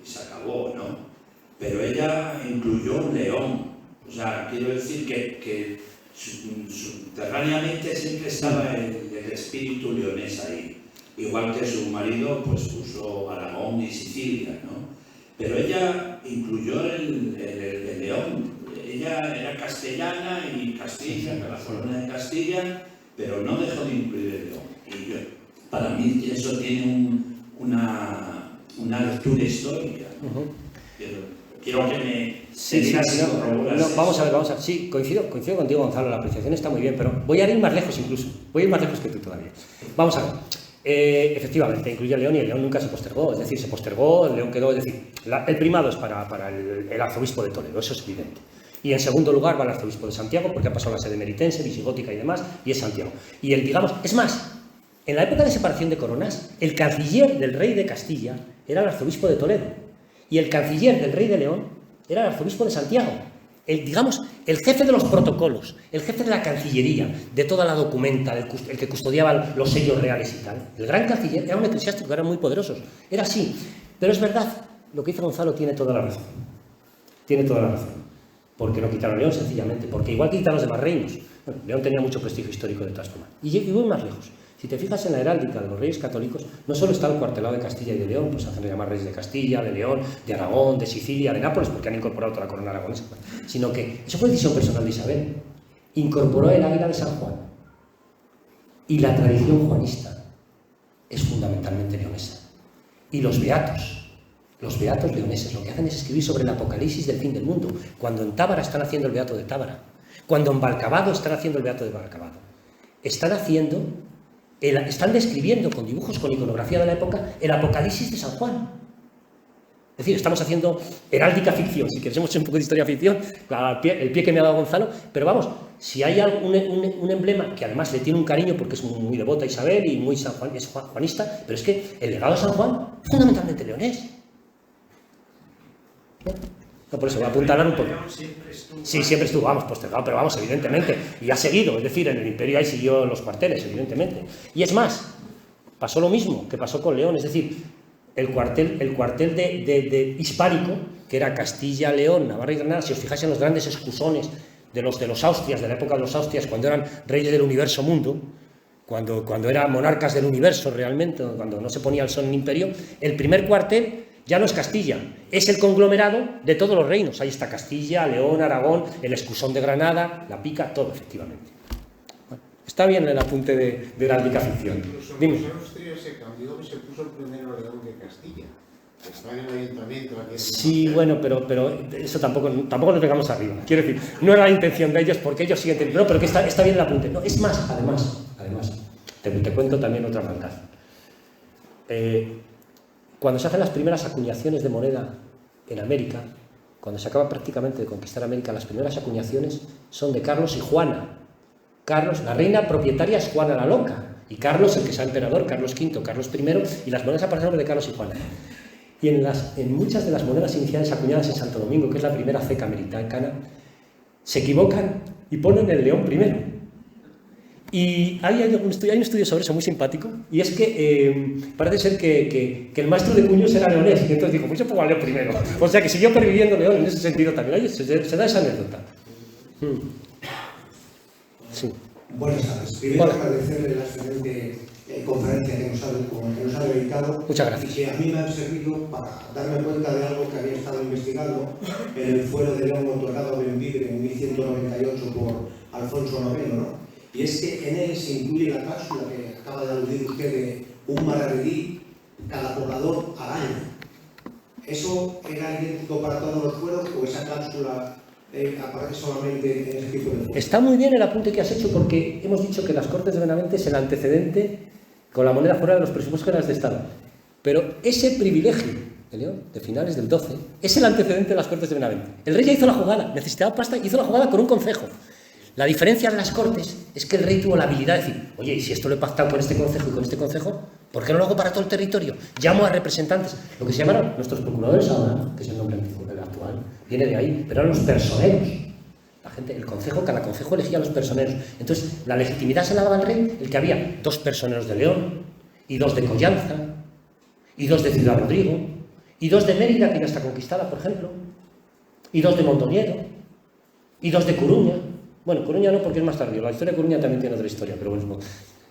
Speaker 5: y se acabó, ¿no? Pero ella incluyó un león. O sea, quiero decir que subterráneamente siempre estaba el espíritu leonés ahí. Igual que su marido pues puso Aragón y Sicilia, ¿no? Pero ella incluyó el león. Ella era castellana y Castilla, la corona de Castilla, pero no dejó de incluir el león. Y para mí eso tiene una lectura histórica, ¿no? Quiero que me digas
Speaker 2: vamos a ver, sí, coincido contigo, Gonzalo, la apreciación está muy bien, pero voy a ir más lejos incluso, voy a ir más lejos que tú todavía. Vamos a ver, efectivamente, incluye el león y el león nunca se postergó, es decir, se postergó, el león quedó, es decir, el primado es para el arzobispo de Toledo, eso es evidente. Y en segundo lugar va el arzobispo de Santiago, porque ha pasado la sede meritense, visigótica y demás, y es Santiago. Y es más, en la época de separación de coronas, el canciller del rey de Castilla era el arzobispo de Toledo, y el canciller del rey de León era el arzobispo de Santiago. El jefe de los protocolos, el jefe de la cancillería, de toda la documenta, el que custodiaba los sellos reales y tal. El gran canciller era un eclesiástico, eran muy poderosos. Era así. Pero es verdad, lo que dice Gonzalo tiene toda la razón. Tiene toda la razón. ¿Por qué no quitaron León? Sencillamente, porque igual que quitaron los demás reinos. Bueno, León tenía mucho prestigio histórico de todas formas. Y voy más lejos. Si te fijas en la heráldica de los reyes católicos, no solo está el cuartelado de Castilla y de León, pues hacen llamar reyes de Castilla, de León, de Aragón, de Sicilia, de Nápoles, porque han incorporado toda la corona aragonesa, sino que eso fue decisión personal de Isabel. Incorporó el águila de San Juan. Y la tradición juanista es fundamentalmente leonesa. Y los beatos leoneses lo que hacen es escribir sobre el apocalipsis del fin del mundo. Cuando en Tábara están haciendo el beato de Tábara, cuando en Valcavado están haciendo el beato de Valcavado, están describiendo con dibujos, con iconografía de la época, el apocalipsis de San Juan. Es decir, estamos haciendo heráldica ficción, si queremos un poco de historia ficción, el pie que me ha dado Gonzalo, pero vamos, si hay un emblema que además le tiene un cariño porque es muy devota a Isabel y muy es juanista, pero es que el legado de San Juan es fundamentalmente leonés. No, por eso voy a apuntalar un poco. Sí, siempre estuvo, vamos, postergado, pero vamos, evidentemente. Y ha seguido, es decir, en el Imperio ahí siguió los cuarteles, evidentemente. Y es más, pasó lo mismo que pasó con León, es decir, el cuartel de hispánico, que era Castilla, León, Navarra y Granada, si os fijáis en los grandes excusones de los Austrias, de la época de los Austrias, cuando eran reyes del universo mundo, cuando eran monarcas del universo realmente, cuando no se ponía el sol en imperio, el primer cuartel ya no es Castilla, es el conglomerado de todos los reinos. Ahí está Castilla, León, Aragón, el escusón de Granada, la pica, todo efectivamente. Bueno, está bien el apunte de heráldica ficción.
Speaker 6: Incluso
Speaker 2: Dime.
Speaker 6: en Austria se cambió y se puso primero León que Castilla. Está en el ayuntamiento. Aquí
Speaker 2: Sí, bueno, pero eso tampoco nos pegamos arriba. Quiero decir, no era la intención de ellos porque ellos siguen teniendo... No, pero que está bien el apunte. No, es más, además, te cuento también otra maldad. Cuando se hacen las primeras acuñaciones de moneda en América, cuando se acaba prácticamente de conquistar América, las primeras acuñaciones son de Carlos y Juana. Carlos, la reina propietaria es Juana la Loca, y Carlos, el que sea emperador, Carlos V, Carlos I, y las monedas aparecen de Carlos y Juana. Y en muchas de las monedas iniciales acuñadas en Santo Domingo, que es la primera ceca americana, se equivocan y ponen el león primero. Y hay un estudio sobre eso muy simpático, y es que parece ser que el maestro de cuños era leonés, y entonces dijo, pues yo pongo al león primero. O sea que siguió perviviendo León en ese sentido también. Oye, se da esa anécdota. Sí.
Speaker 7: Buenas tardes. Primero agradecerle la excelente conferencia que nos ha dedicado.
Speaker 2: Muchas gracias.
Speaker 7: Y que a mí me ha servido para darme cuenta de algo que había estado investigando en el fuero de León otorgado a Bembibre en 1198 por Alfonso IX, ¿no? Y es que en él se incluye la cláusula que acaba de aludir usted de un maravedí cada poblador al año. ¿Eso era idéntico para todos los fueros o esa cláusula aparece solamente en ese tipo de fueros?
Speaker 2: Está muy bien el apunte que has hecho porque hemos dicho que las Cortes de Benavente es el antecedente con la moneda fuera de los presupuestos generales de Estado. Pero ese privilegio de León, de finales del 12, es el antecedente de las Cortes de Benavente. El rey ya hizo la jugada, necesitaba pasta, hizo la jugada con un concejo. La diferencia de las Cortes es que el rey tuvo la habilidad de decir, oye, y si esto lo he pactado con este concejo y con este concejo, ¿por qué no lo hago para todo el territorio? Llamo a representantes, lo que se llamaron nuestros procuradores ahora, que es el nombre actual, viene de ahí, pero eran los personeros. La gente, el concejo, cada concejo elegía a los personeros. Entonces, la legitimidad se la daba al rey, el que había 2 personeros de León, y 2 de Collanza, y 2 de Ciudad Rodrigo, y 2 de Mérida, que ya está conquistada, por ejemplo, y 2 de Mondoñedo, y 2 de Coruña. Bueno, Coruña no, porque es más tardío. La historia de Coruña también tiene otra historia, pero bueno.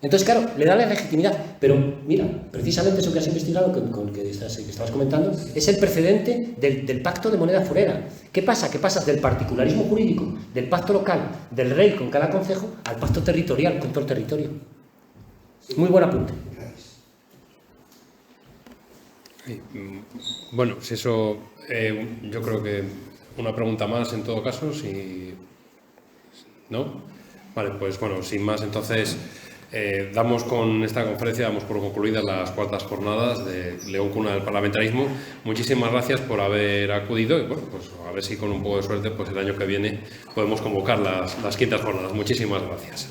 Speaker 2: Entonces, claro, le da la legitimidad. Pero, mira, precisamente eso que has investigado, que estabas comentando, es el precedente del pacto de moneda forera. ¿Qué pasa? Que pasas del particularismo jurídico, del pacto local, del rey con cada concejo, al pacto territorial con todo el territorio. Muy buen apunte.
Speaker 1: Bueno, si eso, yo creo que una pregunta más en todo caso, si... ¿No? Vale, pues bueno, sin más, entonces damos con esta conferencia, damos por concluidas las cuartas jornadas de León Cuna del Parlamentarismo. Muchísimas gracias por haber acudido y bueno, pues a ver si con un poco de suerte pues el año que viene podemos convocar las quintas jornadas. Muchísimas gracias.